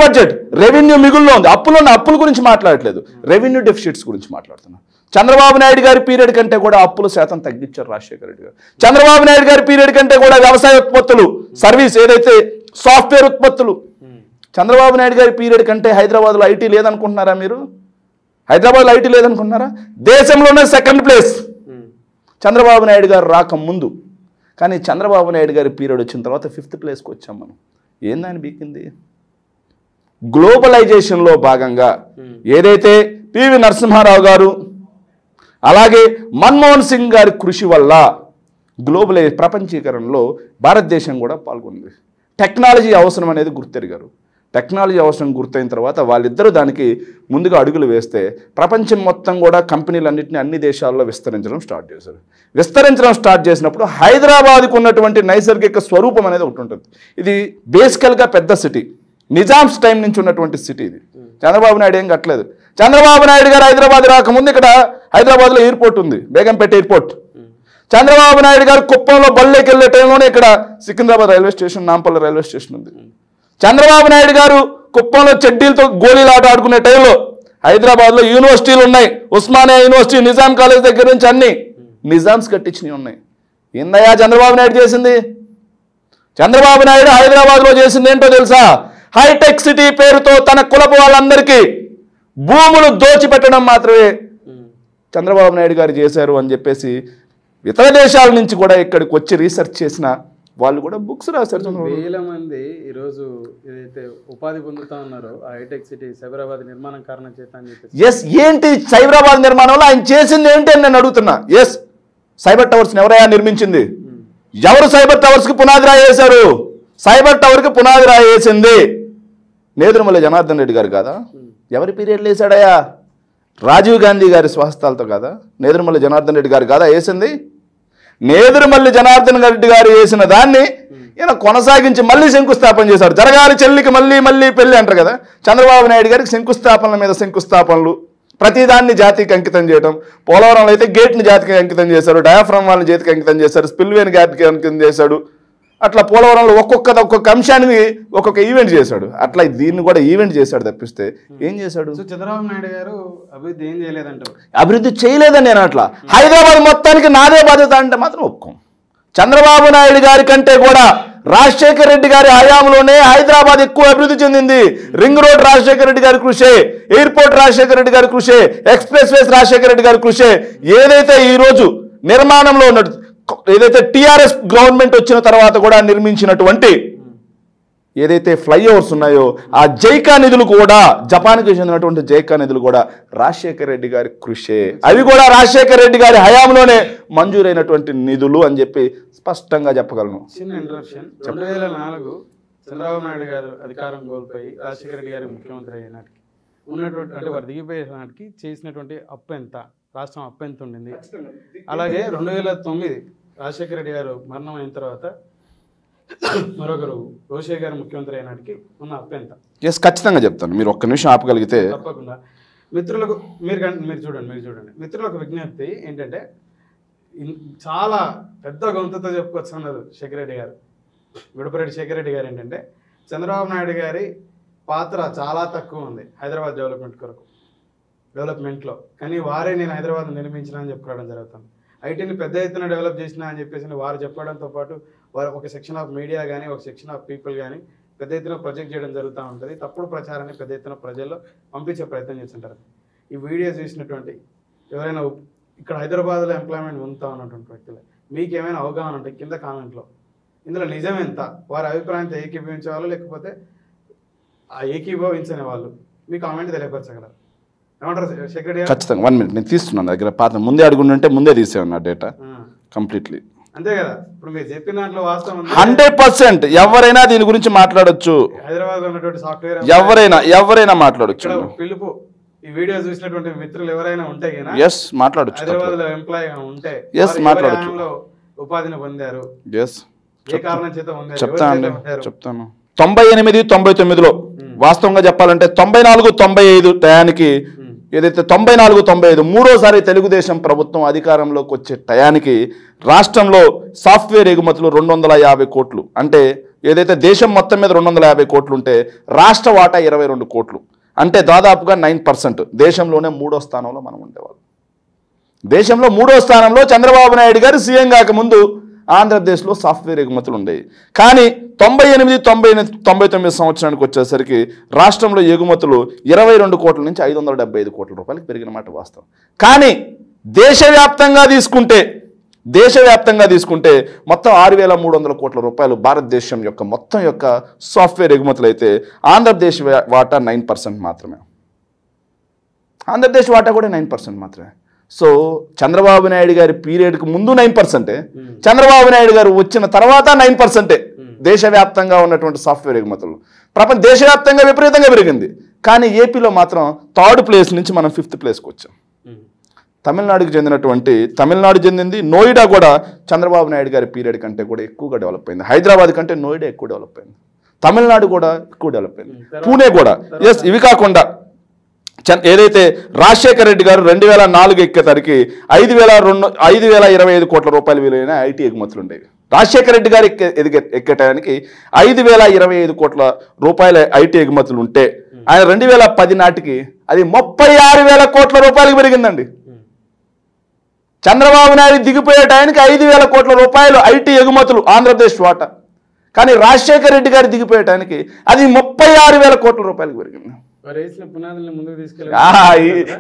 బడ్జెట్ రెవెన్యూ మిగుల్లో ఉంది. అప్పుల గురించి మాట్లాడట్లేదు, రెవెన్యూ డెఫిసిట్స్ గురించి మాట్లాడుతున్నాం. చంద్రబాబు నాయుడు గారి పీరియడ్ కంటే కూడా అప్పుల శాతం తగ్గించారు రాజశేఖర రెడ్డి గారు. చంద్రబాబు నాయుడు గారి పీరియడ్ కంటే కూడా వ్యవసాయ ఉత్పత్తులు, సర్వీస్, ఏదైతే సాఫ్ట్వేర్ ఉత్పత్తులు, చంద్రబాబు నాయుడు గారి పీరియడ్ కంటే హైదరాబాద్లో ఐటీ లేదనుకుంటున్నారా మీరు? హైదరాబాద్లో ఐటీ లేదనుకుంటున్నారా? దేశంలోనే సెకండ్ ప్లేస్ చంద్రబాబు నాయుడు గారు రాకముందు. కానీ చంద్రబాబు నాయుడు గారి పీరియడ్ వచ్చిన తర్వాత 5th ప్లేస్కి వచ్చాం మనం. ఏందని బీకింది? గ్లోబలైజేషన్లో భాగంగా ఏదైతే పివి నరసింహారావు గారు అలాగే మన్మోహన్ సింగ్ గారి కృషి వల్ల ప్రపంచీకరణలో భారతదేశం కూడా పాల్గొంది. టెక్నాలజీ అవసరం అనేది గుర్తెరిగారు. టెక్నాలజీ అవసరం గుర్తయిన తర్వాత వాళ్ళిద్దరూ దానికి ముందుగా అడుగులు వేస్తే ప్రపంచం మొత్తం కూడా కంపెనీలన్నింటినీ అన్ని దేశాల్లో విస్తరించడం స్టార్ట్ చేశారు. విస్తరించడం స్టార్ట్ చేసినప్పుడు హైదరాబాద్కు ఉన్నటువంటి నైసర్గిక స్వరూపం అనేది ఒకటి ఉంటుంది. ఇది బేసికల్గా పెద్ద సిటీ, నిజామ్స్ టైం నుంచి ఉన్నటువంటి సిటీ. ఇది చంద్రబాబు నాయుడు ఏం కట్టలేదు. చంద్రబాబు నాయుడు గారు హైదరాబాద్ రాకముందు ఇక్కడ హైదరాబాద్లో ఎయిర్పోర్ట్ ఉంది, బేగంపేట ఎయిర్పోర్ట్. చంద్రబాబు నాయుడు గారు కుప్పంలో బళ్ళేకి వెళ్ళే టైంలోనే ఇక్కడ Secunderabad railway station, Nampally railway station ఉంది. చంద్రబాబు నాయుడు గారు కుప్పంలో చెడ్డీలతో గోళీలు ఆట ఆడుకునే టైంలో హైదరాబాద్లో యూనివర్సిటీలు ఉన్నాయి. ఉస్మానియా యూనివర్సిటీ, నిజాం కాలేజ్ దగ్గర నుంచి అన్ని నిజామ్స్ కట్టించినవి ఉన్నాయి. ఏందయ్యా చంద్రబాబు నాయుడు చేసింది? చంద్రబాబు నాయుడు హైదరాబాద్లో చేసింది ఏంటో తెలుసా? హైటెక్ సిటీ పేరుతో తన కులపు వాళ్ళందరికీ భూములు దోచిపెట్టడం మాత్రమే చంద్రబాబు నాయుడు గారు చేశారు అని చెప్పేసి ఇతర దేశాల నుంచి కూడా ఇక్కడికి వచ్చి రీసెర్చ్ చేసిన వాళ్ళు కూడా బుక్స్ రాశారు. వేల మంది ఈరోజు ఏదైతే ఉపాధి పొందుతా ఉన్నారో ఆ హైటెక్ సిటీ సైబరాబాద్ నిర్మాణం కారణం చేత అని చెప్పేసి. ఎస్, ఏంటి సైబరాబాద్ నిర్మాణంలో ఆయన చేసింది ఏంటి అని నేను అడుగుతున్నా. ఎస్, సైబర్ టవర్స్ని ఎవరైనా నిర్మించింది? ఎవరు సైబర్ టవర్స్కి పునాది రాయి వేశారు? సైబర్ టవర్కి పునాది రాయి వేసింది నేదురుమల్లి జనార్దన్ రెడ్డి గారు కాదా? ఎవరి పీరియడ్లు వేశాడయా? రాజీవ్ గాంధీ గారి స్వహస్తాలతో కాదా? నేదురుమల్లి జనార్దన్ రెడ్డి గారు కాదా వేసింది? నేదురుమల్లి జనార్దన్ రెడ్డి గారు వేసిన దాన్ని ఈయన కొనసాగించి మళ్ళీ శంకుస్థాపన చేశారు. జరగాలి చెల్లికి మళ్ళీ మళ్ళీ పెళ్ళి అంటారు కదా. చంద్రబాబు నాయుడు గారికి శంకుస్థాపనల మీద శంకుస్థాపనలు, ప్రతిదాన్ని జాతికి అంకితం చేయడం. పోలవరంలో అయితే గేట్ని జాతికి అంకితం చేశారు, డయాఫ్రమ్ వాళ్ళని జాతికి అంకితం చేశారు, స్పిల్వేని జాతికి అంకితం చేశాడు. అట్లా పోలవరంలో ఒక్కొక్క అంశానికి ఒక్కొక్క ఈవెంట్ చేశాడు. అట్లా దీన్ని కూడా ఈవెంట్ చేశాడు తప్పిస్తే ఏం చేశాడు? చంద్రబాబు నాయుడు గారు అభివృద్ధి ఏం చేయలేదంటారు. అభివృద్ధి చేయలేదని నేను అట్లా హైదరాబాద్ మొత్తానికి నాదే బాధ్యత అంటే మాత్రం ఒప్పుకోం. చంద్రబాబు నాయుడు గారి కంటే కూడా రాజశేఖర రెడ్డి గారి హయాంలోనే హైదరాబాద్ ఎక్కువ అభివృద్ధి చెందింది. రింగ్ రోడ్ రాజశేఖర రెడ్డి గారి కృషే, ఎయిర్పోర్ట్ రాజశేఖర రెడ్డి గారి కృషే, ఎక్స్ప్రెస్ వేస్ రాజశేఖర రెడ్డి గారి కృషే. ఏదైతే ఈరోజు నిర్మాణంలో ఉన్నట్టు ఏదైతే టీఆర్ఎస్ గవర్నమెంట్ వచ్చిన తర్వాత కూడా నిర్మించినటువంటి ఏదైతే ఫ్లైఓవర్స్ ఉన్నాయో ఆ జైకా నిధులు కూడా, జపాన్కి చెందినటువంటి జైకా నిధులు కూడా రాజశేఖర రెడ్డి గారి కృషే. అవి కూడా రాజశేఖర రెడ్డి గారి హయాంలోనే మంజూరైనటువంటి నిధులు అని చెప్పి స్పష్టంగా చెప్పగలను. చిన్న ఇంటరప్షన్. 2004 చంద్రబాబు నాయుడు గారు అధికారం కోల్పోయి రాజశేఖర రెడ్డి గారు ముఖ్యమంత్రి అయిన నాటికి ఉన్నటువంటి, అంటే వారు దిగిపోయే నాటికి చేసినటువంటి అప్పు ఎంత, రాష్ట్రం అప్పు ఎంత ఉండింది? అలాగే 2009 రాజశేఖర రెడ్డి గారు మరణం అయిన తర్వాత మరొకరు రోషే గారు ముఖ్యమంత్రి అయినాటికి ఉన్న అప్పు ఎంత? ఎస్, ఖచ్చితంగా చెప్తాను. మీరు ఒక్క నిమిషం ఆపగలిగితే. తప్పకుండా. మిత్రులకు మీరు చూడండి మిత్రులకు విజ్ఞప్తి ఏంటంటే, చాలా పెద్ద గొంతుతో చెప్పుకోవచ్చు అన్నారు శేఖర్ రెడ్డి గారు, గుడిపరెడ్డి శేఖర్ రెడ్డి గారు. ఏంటంటే చంద్రబాబు నాయుడు గారి పాత్ర చాలా తక్కువ ఉంది హైదరాబాద్ డెవలప్మెంట్లో, కానీ వారే నేను హైదరాబాద్ నిర్మించిన అని చెప్పుకోవడం జరుగుతుంది. ఐటీని పెద్ద ఎత్తున డెవలప్ చేసిన అని చెప్పేసి వారు చెప్పడంతో పాటు వారు ఒక సెక్షన్ ఆఫ్ మీడియా కానీ ఒక సెక్షన్ ఆఫ్ పీపుల్ కానీ పెద్ద ఎత్తున ప్రొజెక్ట్ చేయడం జరుగుతూ ఉంటుంది. తప్పుడు ప్రచారాన్ని పెద్ద ఎత్తున ప్రజల్లో పంపించే ప్రయత్నం చేస్తుంటారు. ఈ వీడియో చూసినటువంటి ఎవరైనా ఇక్కడ హైదరాబాద్లో ఎంప్లాయ్మెంట్ పొందుతా ఉన్నటువంటి వ్యక్తులు మీకు ఏమైనా అవగాహన ఉంటే కింద కామెంట్లో ఇందులో నిజం ఎంత, వారి అభిప్రాయంతో ఏకీభవించే వాళ్ళు లేకపోతే ఆ ఏకీభవించని వాళ్ళు మీ కామెంట్ తెలియపరచగలరు. ఏమంటారు సెక్రటరీ? ఖచ్చితంగా 1 minute నేను తీస్తున్నాను దగ్గర. పాత ముందే అడుగుంటే ముందే తీసేవాడిని నా డేటా కంప్లీట్లీ. అంతే కదా, ఇప్పుడు మీరు చెప్పిన దాంట్లో వాస్తవం 100%. ఎవరైనా దీని గురించి మాట్లాడొచ్చు. హైదరాబాద్ లో ఉన్నటువంటి సాఫ్ట్వేర్ ఎవరైనా మాట్లాడొచ్చు. పిలుపు ఈ వీడియో చూసినటువంటి మిత్రులు ఎవరైనా ఉంటే మాట్లాడొచ్చు. హైదరాబాద్ లో ఎంప్లాయ్ ఉంటే మాట్లాడొచ్చు. ఉపాధిని పొందారు, ఏ కారణం చేత చెప్తాను. 98, 99లో వాస్తవంగా చెప్పాలంటే 94, 95 టయానికి ఏదైతే 94, 95 మూడోసారి తెలుగుదేశం ప్రభుత్వం అధికారంలోకి వచ్చే టయానికి రాష్ట్రంలో సాఫ్ట్వేర్ ఎగుమతులు 250 కోట్లు. అంటే ఏదైతే దేశం మొత్తం మీద 250 కోట్లు ఉంటే రాష్ట్ర వాటా 22 కోట్లు. అంటే దాదాపుగా 9%. దేశంలోనే 3వ స్థానంలో మనం ఉండేవాళ్ళం. దేశంలో 3వ స్థానంలో చంద్రబాబు నాయుడు గారు సీఎం కాకముందు ఆంధ్రప్రదేశ్లో సాఫ్ట్వేర్ ఎగుమతులు ఉండేవి. కానీ 98, 99 సంవత్సరానికి వచ్చేసరికి రాష్ట్రంలో ఎగుమతులు 22 కోట్ల నుంచి 575 కోట్ల రూపాయలకు పెరిగిన మాట వాస్తవం. కానీ దేశవ్యాప్తంగా తీసుకుంటే దేశవ్యాప్తంగా తీసుకుంటే మొత్తం 6,300 కోట్ల రూపాయలు భారతదేశం యొక్క మొత్తం యొక్క సాఫ్ట్వేర్ ఎగుమతులు అయితే ఆంధ్రప్రదేశ్ వాటా 9% మాత్రమే. ఆంధ్రప్రదేశ్ వాటా కూడా 9% మాత్రమే. సో చంద్రబాబు నాయుడు గారి పీరియడ్కి ముందు 9%, చంద్రబాబు నాయుడు గారు వచ్చిన తర్వాత 9% దేశవ్యాప్తంగా ఉన్నటువంటి సాఫ్ట్వేర్ ఎగుమతులు. దేశవ్యాప్తంగా విపరీతంగా పెరిగింది. కానీ ఏపీలో మాత్రం 3rd ప్లేస్ నుంచి మనం 5th ప్లేస్కి వచ్చాం. తమిళనాడు చెందింది నోయిడా కూడా చంద్రబాబు నాయుడు గారి పీరియడ్ కంటే కూడా ఎక్కువగా డెవలప్ అయింది. హైదరాబాద్ కంటే నోయిడా ఎక్కువ డెవలప్ అయింది. తమిళనాడు కూడా ఎక్కువ డెవలప్ అయింది. పూణే కూడా. ఎస్, ఇవి కాకుండా ఏదైతే రాజశేఖర రెడ్డి గారు 2004 ఎక్కేసరికి 5,025 కోట్ల రూపాయలు విలువైన ఐటీ ఎగుమతులు ఉండేవి. రాజశేఖర రెడ్డి గారు ఎక్కటానికి 5,025 కోట్ల రూపాయల ఐటీ ఎగుమతులు ఉంటే ఆయన 2010 నాటికి అది 36,000 కోట్ల రూపాయలకు పెరిగిందండి. చంద్రబాబు నాయుడు దిగిపోయే టైంకి 5,000 కోట్ల రూపాయలు ఐటీ ఎగుమతులు ఆంధ్రప్రదేశ్ వాటా. కానీ రాజశేఖర రెడ్డి గారు దిగిపోయే టైంకి అది 36,000 కోట్ల రూపాయలకు పెరిగింది.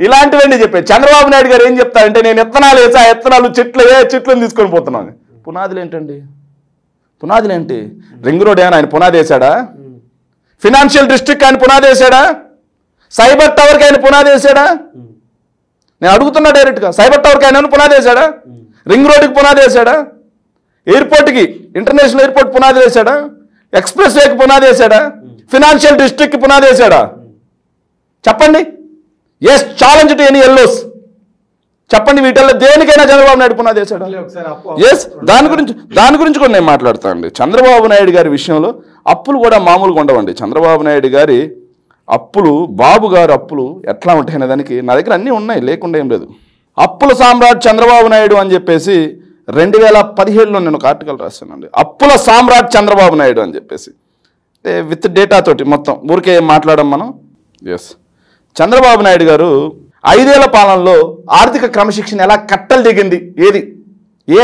ఇలాంటివన్నీ చెప్పే చంద్రబాబు నాయుడు గారు ఏం చెప్తారంటే నేను విత్తనాలు వేసా, విత్తనాలు చెట్లను తీసుకొని పోతున్నాను. పునాదులు ఏంటండి? పునాదులు ఏంటి? రింగ్ రోడ్ ఏమైనా ఆయన పునాది వేశాడా? ఫినాన్షియల్ డిస్ట్రిక్ట్ ఆయన పునాది వేశాడా? సైబర్ టవర్కి ఆయన పునాది వేశాడా? నేను అడుగుతున్నా డైరెక్ట్గా. సైబర్ టవర్కి ఆయన పునాది వేశాడా? రింగ్ రోడ్కి పునాది వేశాడా? ఎయిర్పోర్ట్కి, ఇంటర్నేషనల్ ఎయిర్పోర్ట్ పునాది వేశాడా? ఎక్స్ప్రెస్ వేకి పునాది వేశాడా? ఫినాన్షియల్ డిస్ట్రిక్ట్కి పునాది వేశాడా? చెప్పండి. Yes, challenge to any yellows. చెప్పండి, వీటిల్లో దేనికైనా చంద్రబాబు నాయుడు పునాది వేశాడా? ఎస్, దాని గురించి కూడా నేను మాట్లాడతానండి. చంద్రబాబు నాయుడు గారి విషయంలో అప్పులు కూడా మామూలుగా ఉండవండి. చంద్రబాబు నాయుడు గారి అప్పులు, బాబు గారు అప్పులు ఎట్లా ఉంటాయనే దానికి నా దగ్గర అన్నీ ఉన్నాయి, లేకుండా ఏం లేదు. అప్పుల సామ్రాట్ చంద్రబాబు నాయుడు అని చెప్పేసి 2017లో నేను ఒక ఆర్టికల్ రాశానండి. అప్పుల సామ్రాట్ చంద్రబాబు నాయుడు అని చెప్పేసి విత్ డేటాతోటి మొత్తం ఊరికే మాట్లాడడం మనం. ఎస్, చంద్రబాబు నాయుడు గారు 5 ఏళ్ల పాలనలో ఆర్థిక క్రమశిక్షణ ఎలా కట్టలు దిగింది, ఏ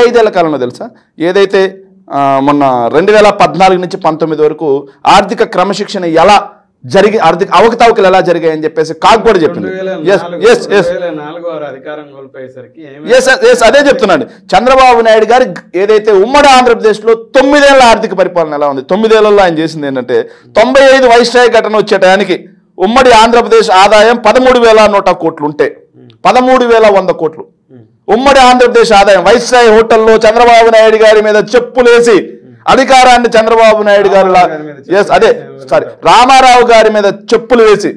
5 ఏళ్ల కాలంలో తెలుసా? ఏదైతే మొన్న 2014 నుంచి 19 వరకు ఆర్థిక క్రమశిక్షణ ఎలా జరిగి, ఆర్థిక అవకతవకలు ఎలా జరిగాయని చెప్పేసి కాకు కూడా చెప్పింది. అదే చెప్తున్నాను. చంద్రబాబు నాయుడు గారు ఏదైతే ఉమ్మడి ఆంధ్రప్రదేశ్లో 9 ఏళ్ల ఆర్థిక పరిపాలన ఎలా ఉంది, 9 ఏళ్లలో ఆయన చేసింది ఏంటంటే 95 వైస్రాయ్ ఘటన వచ్చే టయానికి ఉమ్మడి ఆంధ్రప్రదేశ్ ఆదాయం 13,100 కోట్లు ఉంటే 13,100 కోట్లు ఉమ్మడి ఆంధ్రప్రదేశ్ ఆదాయం. వైస్రాయ్ హోటల్లో చంద్రబాబు నాయుడు గారి మీద చెప్పులేసి అధికారాన్ని చంద్రబాబు నాయుడు గారు రామారావు గారి మీద చెప్పులు వేసి,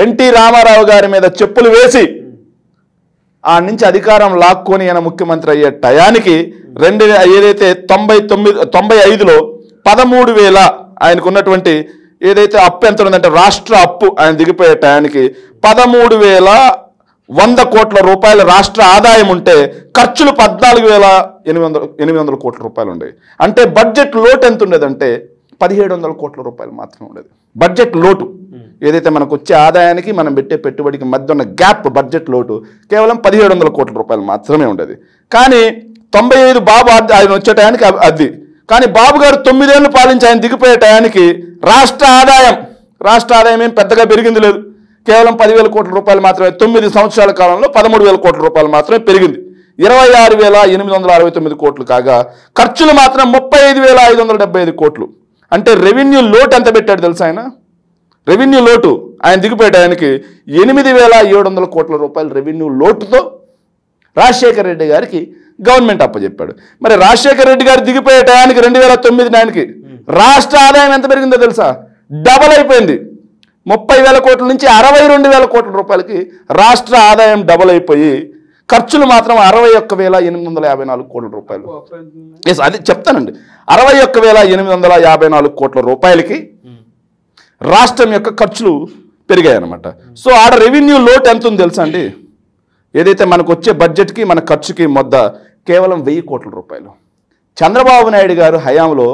ఎన్టీ రామారావు గారి మీద చెప్పులు వేసి ఆ నుంచి అధికారం లాక్కొని ఆయన ముఖ్యమంత్రి అయ్యే టయానికి ఏదైతే 95లో 13,000 ఆయనకున్నటువంటి ఏదైతే అప్పు ఎంత ఉందంటే రాష్ట్ర అప్పు ఆయన దిగిపోయే టయానికి 13,100 కోట్ల రూపాయల రాష్ట్ర ఆదాయం ఉంటే ఖర్చులు 14,800 కోట్ల రూపాయలు ఉండేవి. అంటే బడ్జెట్ లోటు ఎంత ఉండేదంటే 1,700 కోట్ల రూపాయలు మాత్రమే ఉండేది. బడ్జెట్ లోటు ఏదైతే మనకు వచ్చే ఆదాయానికి మనం పెట్టే పెట్టుబడికి మధ్య ఉన్న గ్యాప్, బడ్జెట్ లోటు కేవలం 1,700 కోట్ల రూపాయలు మాత్రమే ఉండేది. కానీ 95 బాబు ఆయన వచ్చే టయానికి అది. కానీ బాబు గారు 9 ఏళ్ళు పాలించి ఆయన దిగిపోయే టయానికి రాష్ట్ర ఆదాయం ఏం పెద్దగా పెరిగింది లేదు. కేవలం 10,000 కోట్ల రూపాయలు మాత్రమే. 9 సంవత్సరాల కాలంలో 13,000 కోట్ల రూపాయలు మాత్రమే పెరిగింది. 26,869 కోట్లు కాగా ఖర్చులు మాత్రం 35,575 కోట్లు. అంటే రెవెన్యూ లోటు ఎంత పెట్టాడు తెలుసా ఆయన? రెవెన్యూ లోటు ఆయన దిగిపోయే టయానికి 8,700 కోట్ల రూపాయలు రెవెన్యూ లోటుతో రాజశేఖర రెడ్డి గారికి గవర్నమెంట్ అప్పచెప్పాడు. మరి రాజశేఖర రెడ్డి గారు దిగిపోయే టయానికి 2009 నాటికి రాష్ట్ర ఆదాయం ఎంత పెరిగిందో తెలుసా? డబల్ అయిపోయింది. 30,000 కోట్ల నుంచి 62,000 కోట్ల రూపాయలకి రాష్ట్ర ఆదాయం డబల్ అయిపోయి ఖర్చులు మాత్రం 61,854 కోట్ల రూపాయలు. ఎస్, అది చెప్తానండి. 61,854 కోట్ల రూపాయలకి రాష్ట్రం యొక్క ఖర్చులు పెరిగాయి అన్నమాట. సో ఆడ రెవెన్యూ లోటు ఎంత ఉంది తెలుసా అండి? ఏదైతే మనకు వచ్చే బడ్జెట్కి మన ఖర్చుకి మొద్ద కేవలం 1,000 కోట్ల రూపాయలు. చంద్రబాబు నాయుడు గారు హయాంలో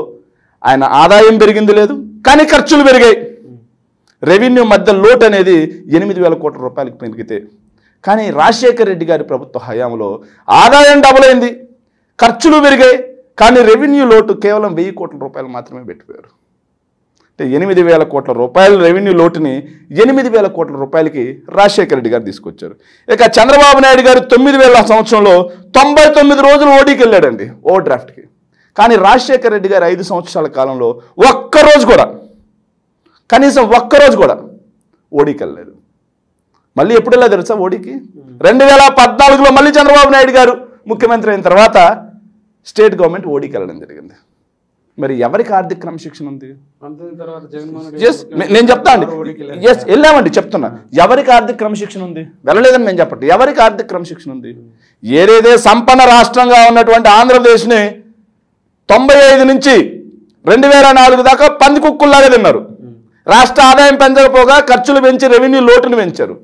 ఆయన ఆదాయం పెరిగింది లేదు, కానీ ఖర్చులు పెరిగాయి. రెవెన్యూ మధ్య లోటు అనేది 8,000 కోట్ల రూపాయలకు పెరిగితే, కానీ రాజశేఖర రెడ్డి గారి ప్రభుత్వ హయాంలో ఆదాయం డబుల్ అయింది, ఖర్చులు పెరిగాయి, కానీ రెవెన్యూ లోటు కేవలం 1,000 కోట్ల రూపాయలు మాత్రమే పెట్టిపోయారు. అంటే 8,000 కోట్ల రూపాయల రెవెన్యూ లోటుని 8,000 కోట్ల రూపాయలకి రాజశేఖర రెడ్డి గారు తీసుకొచ్చారు. ఇక చంద్రబాబు నాయుడు గారు 9,000 సంవత్సరంలో 99 రోజులు ఓడీకి వెళ్ళాడండి, ఓవర్ డ్రాఫ్ట్కి. కానీ రాజశేఖర రెడ్డి గారు 5 సంవత్సరాల కాలంలో ఒక్కరోజు కూడా, కనీసం ఒక్కరోజు కూడా ఓడీకి వెళ్ళలేదు. మళ్ళీ ఎప్పుడు వెళ్ళా తెలుసా ఓడీకి? 2014లో మళ్ళీ చంద్రబాబు నాయుడు గారు ముఖ్యమంత్రి అయిన తర్వాత స్టేట్ గవర్నమెంట్ ఓడీకి వెళ్ళడం జరిగింది. మరి ఎవరికి ఆర్థిక క్రమశిక్షణ ఉంది? నేను చెప్తా అండి, వెళ్ళామండి, చెప్తున్నా. ఎవరికి ఆర్థిక క్రమశిక్షణ ఉంది? వెళ్ళలేదని నేను చెప్పండి. ఎవరికి ఆర్థిక క్రమశిక్షణ ఉంది? ఏదైతే సంపన్న రాష్ట్రంగా ఉన్నటువంటి ఆంధ్రప్రదేశ్ని 95 నుంచి 2004 దాకా పంది కుక్కుల్లాగా తిన్నారు. రాష్ట్ర ఆదాయం పెంచకపోగా ఖర్చులు పెంచి రెవెన్యూ లోటును పెంచారు.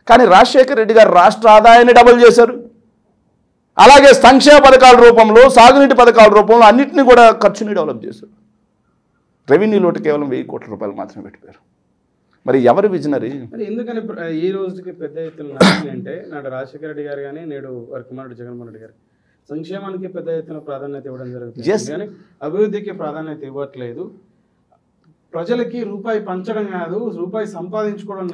కానీ రాజశేఖర రెడ్డి గారు రాష్ట్ర ఆదాయాన్ని డబుల్ చేశారు. అలాగే సంక్షేమ పథకాల రూపంలో, సాగునీటి పథకాల రూపంలో అన్నింటినీ కూడా ఖర్చుని డెవలప్ చేశారు. రెవెన్యూ లోటు కేవలం 1,000 కోట్ల రూపాయలు మాత్రమే పెట్టారు. మరి ఎవరు విజనరీ? మరి ఎందుకని ఈ రోజుకి పెద్ద ఎత్తున అంటే నాడు రాజశేఖర రెడ్డి గారు కానీ నేడు వారి కుమారుడు జగన్మోహన్ రెడ్డి గారు సంక్షేమానికి పెద్ద ఎత్తున ప్రాధాన్యత ఇవ్వడం జరుగుతుంది, కానీ అభివృద్ధికి ప్రాధాన్యత ఇవ్వట్లేదు. ప్రజలకి రూపాయి పంచడం కాదు, రూపాయి సంపాదించుకోవడం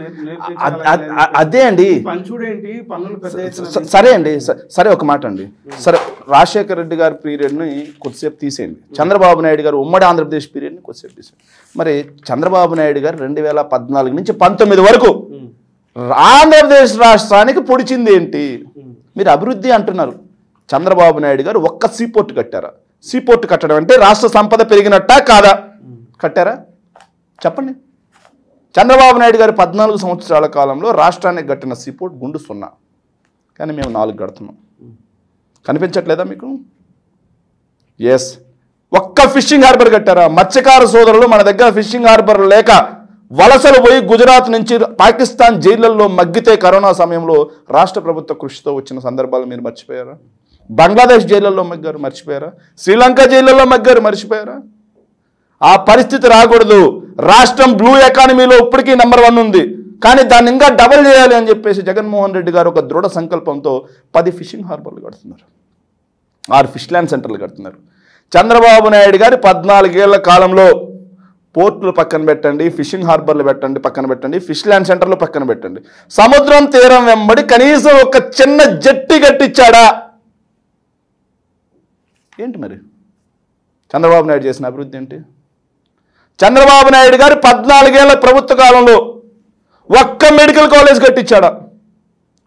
అదే అండి. పంచుడేంటి, పన్నులు పెద్ద ఎత్తున. సరే అండి, సరే ఒక మాట అండి. సరే, రాజశేఖర రెడ్డి గారి పీరియడ్ని కొద్దిసేపు తీసేయండి, చంద్రబాబు నాయుడు గారు ఉమ్మడి ఆంధ్రప్రదేశ్ పీరియడ్ని కొద్దిసేపు తీసేయండి. మరి చంద్రబాబు నాయుడు గారు 2014 నుంచి 19 వరకు ఆంధ్రప్రదేశ్ రాష్ట్రానికి పొడిచింది ఏంటి? మీరు అభివృద్ధి అంటున్నారు. చంద్రబాబు నాయుడు గారు ఒక్క సీపోర్ట్ కట్టారా? సీపోర్ట్ కట్టడం అంటే రాష్ట్ర సంపద పెరిగినట్టా కాదా? కట్టారా? చెప్పండి. చంద్రబాబు నాయుడు గారు 14 సంవత్సరాల కాలంలో రాష్ట్రానికి కట్టిన సీపోర్ట్ గుండు 0. కానీ మేము 4 కడుతున్నాం. కనిపించట్లేదా మీకు? ఎస్. ఒక్క ఫిషింగ్ హార్బర్ కట్టారా? మత్స్యకార సోదరులు మన దగ్గర ఫిషింగ్ హార్బర్ లేక వలసలు పోయి గుజరాత్ నుంచి పాకిస్తాన్ జైళ్లలో మగ్గితే కరోనా సమయంలో రాష్ట్ర ప్రభుత్వ కృషితో వచ్చిన సందర్భాలు మీరు మర్చిపోయారా? బంగ్లాదేశ్ జైళ్లలో మగ్గారు, మర్చిపోయారా? శ్రీలంక జైళ్లలో మగ్గారు, మర్చిపోయారా? ఆ పరిస్థితి రాకూడదు. రాష్ట్రం బ్లూ ఎకానమీలో ఇప్పటికీ నెంబర్ 1 ఉంది, కానీ దాన్ని ఇంకా డబల్ చేయాలి అని చెప్పేసి జగన్మోహన్ రెడ్డి గారు ఒక దృఢ సంకల్పంతో 10 ఫిషింగ్ హార్బర్లు కడుతున్నారు, 6 ఫిష్ ల్యాండ్ సెంటర్లు కడుతున్నారు. చంద్రబాబు నాయుడు గారి 14 ఏళ్ల కాలంలో పోర్టులు పక్కన పెట్టండి, ఫిషింగ్ హార్బర్లు పెట్టండి, పక్కన పెట్టండి, ఫిష్ ల్యాండ్ సెంటర్లు పక్కన పెట్టండి, సముద్రం తీరం వెంబడి కనీసం ఒక చిన్న జట్టి కట్టించాడా? ఏంటి మరి చంద్రబాబు నాయుడు చేసిన అభివృద్ధి ఏంటి? చంద్రబాబు నాయుడు గారు 14 ఏళ్ల ప్రభుత్వ కాలంలో ఒక్క మెడికల్ కాలేజ్ కట్టించాడా?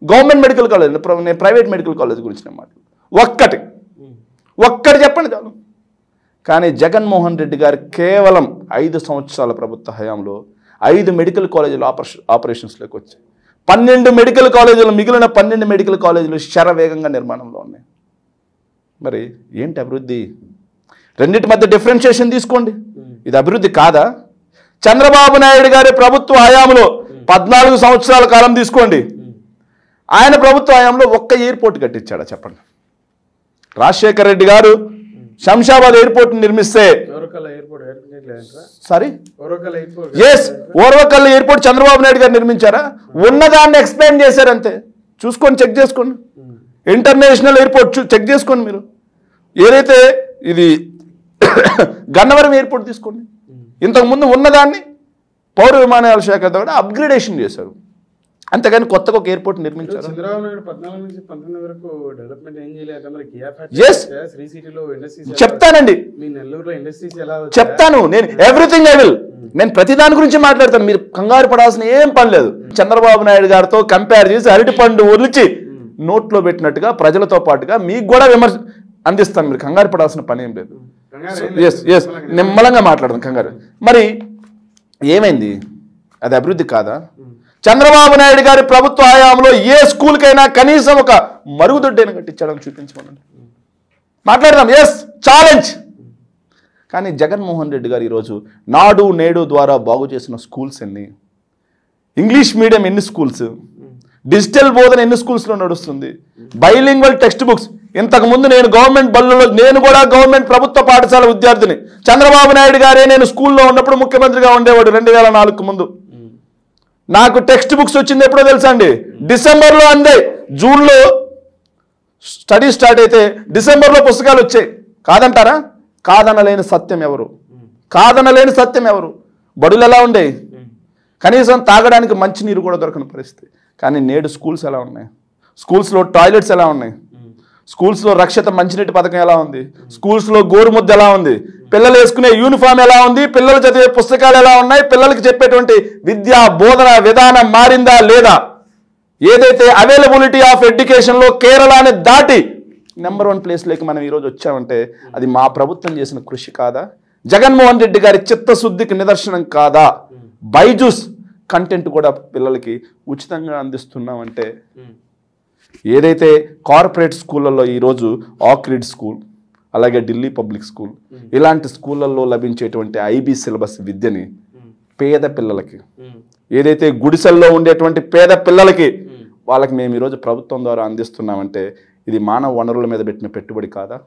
గవర్నమెంట్ మెడికల్ కాలేజ్, నేను ప్రైవేట్ మెడికల్ కాలేజ్ గురించి నేను మాట్లాడు. ఒక్కటి చెప్పండి చాలు. కానీ జగన్మోహన్ రెడ్డి గారు కేవలం 5 సంవత్సరాల ప్రభుత్వ హయాంలో 5 మెడికల్ కాలేజీలు ఆపరేషన్స్లోకి వచ్చాయి. 12 మెడికల్ కాలేజీలు, మిగిలిన 12 మెడికల్ కాలేజీలు శరవేగంగా నిర్మాణంలో ఉన్నాయి. మరి ఏంటి అభివృద్ధి? రెండింటి మధ్య డిఫరెన్షియేషన్ తీసుకోండి. ఇది అభివృద్ధి కాదా? చంద్రబాబు నాయుడు గారి ప్రభుత్వ హయాంలో 14 సంవత్సరాల కాలం తీసుకోండి, ఆయన ప్రభుత్వ హయాంలో ఒక్క ఎయిర్పోర్ట్ కట్టించాడా చెప్పండి? రాజశేఖర రెడ్డి గారు శంషాబాద్ ఎయిర్పోర్ట్ నిర్మిస్తే, ఓర్వకల్ ఎయిర్పోర్ట్ చంద్రబాబు నాయుడు గారు నిర్మించారా? ఉన్నదాన్ని ఎక్స్ప్లెయిన్ చేశారంతే. చూసుకోండి, చెక్ చేసుకోండి. ఇంటర్నేషనల్ ఎయిర్పోర్ట్ చెక్ చేసుకోండి. మీరు ఏదైతే ఇది గన్నవరం ఎయిర్పోర్ట్ తీసుకోండి, ఇంతకుముందు ఉన్నదాన్ని పౌర విమానయాల శాఖ కూడా అప్గ్రేడేషన్ చేశారు, అంతేగాని కొత్తగా ఒక ఎయిర్పోర్ట్ నిర్మించారు. చంద్రబాబు నాయుడు 14 నుంచి 19 వరకు డెవలప్మెంట్ ఏం చేయలేదు. చెప్తానండి, చెప్తాను. నేను ఎవ్రీథింగ్ ఐ విల్, నేను ప్రతి దాని గురించి మాట్లాడతాను. మీరు కంగారు పడాల్సిన ఏం పని లేదు. చంద్రబాబు నాయుడు గారితో కంపేర్ చేసి అరటిపండు ఒలిచి నోట్లో పెట్టినట్టుగా ప్రజలతో పాటుగా మీకు కూడా విమర్శ అందిస్తాను. మీరు కంగారు పడాల్సిన పని ఏం లేదు. నిమ్మలంగా మాట్లాడదాం. కంగారు మరి ఏమైంది? అది అభివృద్ధి కాదా? చంద్రబాబు నాయుడు గారి ప్రభుత్వ హయాంలో ఏ స్కూల్కైనా కనీసం ఒక మరుగుదొడ్డైనా కట్టించడం చూపించమనండి, మాట్లాడదాం. Yes, challenge. కానీ జగన్మోహన్ రెడ్డి గారు ఈరోజు నాడు నేడు ద్వారా బాగు చేసిన స్కూల్స్ ఎన్ని? ఇంగ్లీష్ మీడియం ఎన్ని స్కూల్స్? డిజిటల్ బోధన ఎన్ని స్కూల్స్లో నడుస్తుంది? Bilingual text books. ఇంతకుముందు నేను గవర్నమెంట్ బళ్ళలో, నేను కూడా గవర్నమెంట్ ప్రభుత్వ పాఠశాల విద్యార్థిని. చంద్రబాబు నాయుడు గారే నేను స్కూల్లో ఉన్నప్పుడు ముఖ్యమంత్రిగా ఉండేవాడు 2004 ముందు. నాకు టెక్స్ట్ బుక్స్ వచ్చింది ఎప్పుడో తెలుసా అండి? డిసెంబర్లో అందాయి. జూన్లో స్టడీ స్టార్ట్ అయితే డిసెంబర్లో పుస్తకాలు వచ్చాయి. కాదంటారా? కాదనలేని సత్యం ఎవరు? కాదనలేని సత్యం ఎవరు? బడులు ఎలా ఉండేవి? కనీసం తాగడానికి మంచి నీరు కూడా దొరకని పరిస్థితి. కానీ నేడు స్కూల్స్ ఎలా ఉన్నాయి? స్కూల్స్లో టాయిలెట్స్ ఎలా ఉన్నాయి? స్కూల్స్లో రక్షిత మంచినీటి పథకం ఎలా ఉంది? స్కూల్స్లో గోరుముద్ద ఎలా ఉంది? పిల్లలు వేసుకునే యూనిఫామ్ ఎలా ఉంది? పిల్లలు చదివే పుస్తకాలు ఎలా ఉన్నాయి? పిల్లలకి చెప్పేటువంటి విద్యా బోధన విధానం మారిందా లేదా? ఏదైతే అవైలబిలిటీ ఆఫ్ ఎడ్యుకేషన్లో కేరళని దాటి నెంబర్ 1 ప్లేస్లోకి మనం ఈరోజు వచ్చామంటే అది మా ప్రభుత్వం చేసిన కృషి కాదా? జగన్మోహన్ రెడ్డి గారి చిత్తశుద్ధికి నిదర్శనం కాదా? బైజూస్ కంటెంట్ కూడా పిల్లలకి ఉచితంగా అందిస్తున్నామంటే, ఏదైతే కార్పొరేట్ స్కూళ్ళల్లో ఈరోజు ఆక్రిడ్ స్కూల్, అలాగే ఢిల్లీ పబ్లిక్ స్కూల్ ఇలాంటి స్కూళ్ళల్లో లభించేటువంటి ఐబీ సిలబస్ విద్యని పేద పిల్లలకి, ఏదైతే గుడిసెల్లో ఉండేటువంటి పేద పిల్లలకి వాళ్ళకి మేము ఈరోజు ప్రభుత్వం ద్వారా అందిస్తున్నామంటే ఇది మానవ వనరుల మీద పెట్టిన పెట్టుబడి కాదా?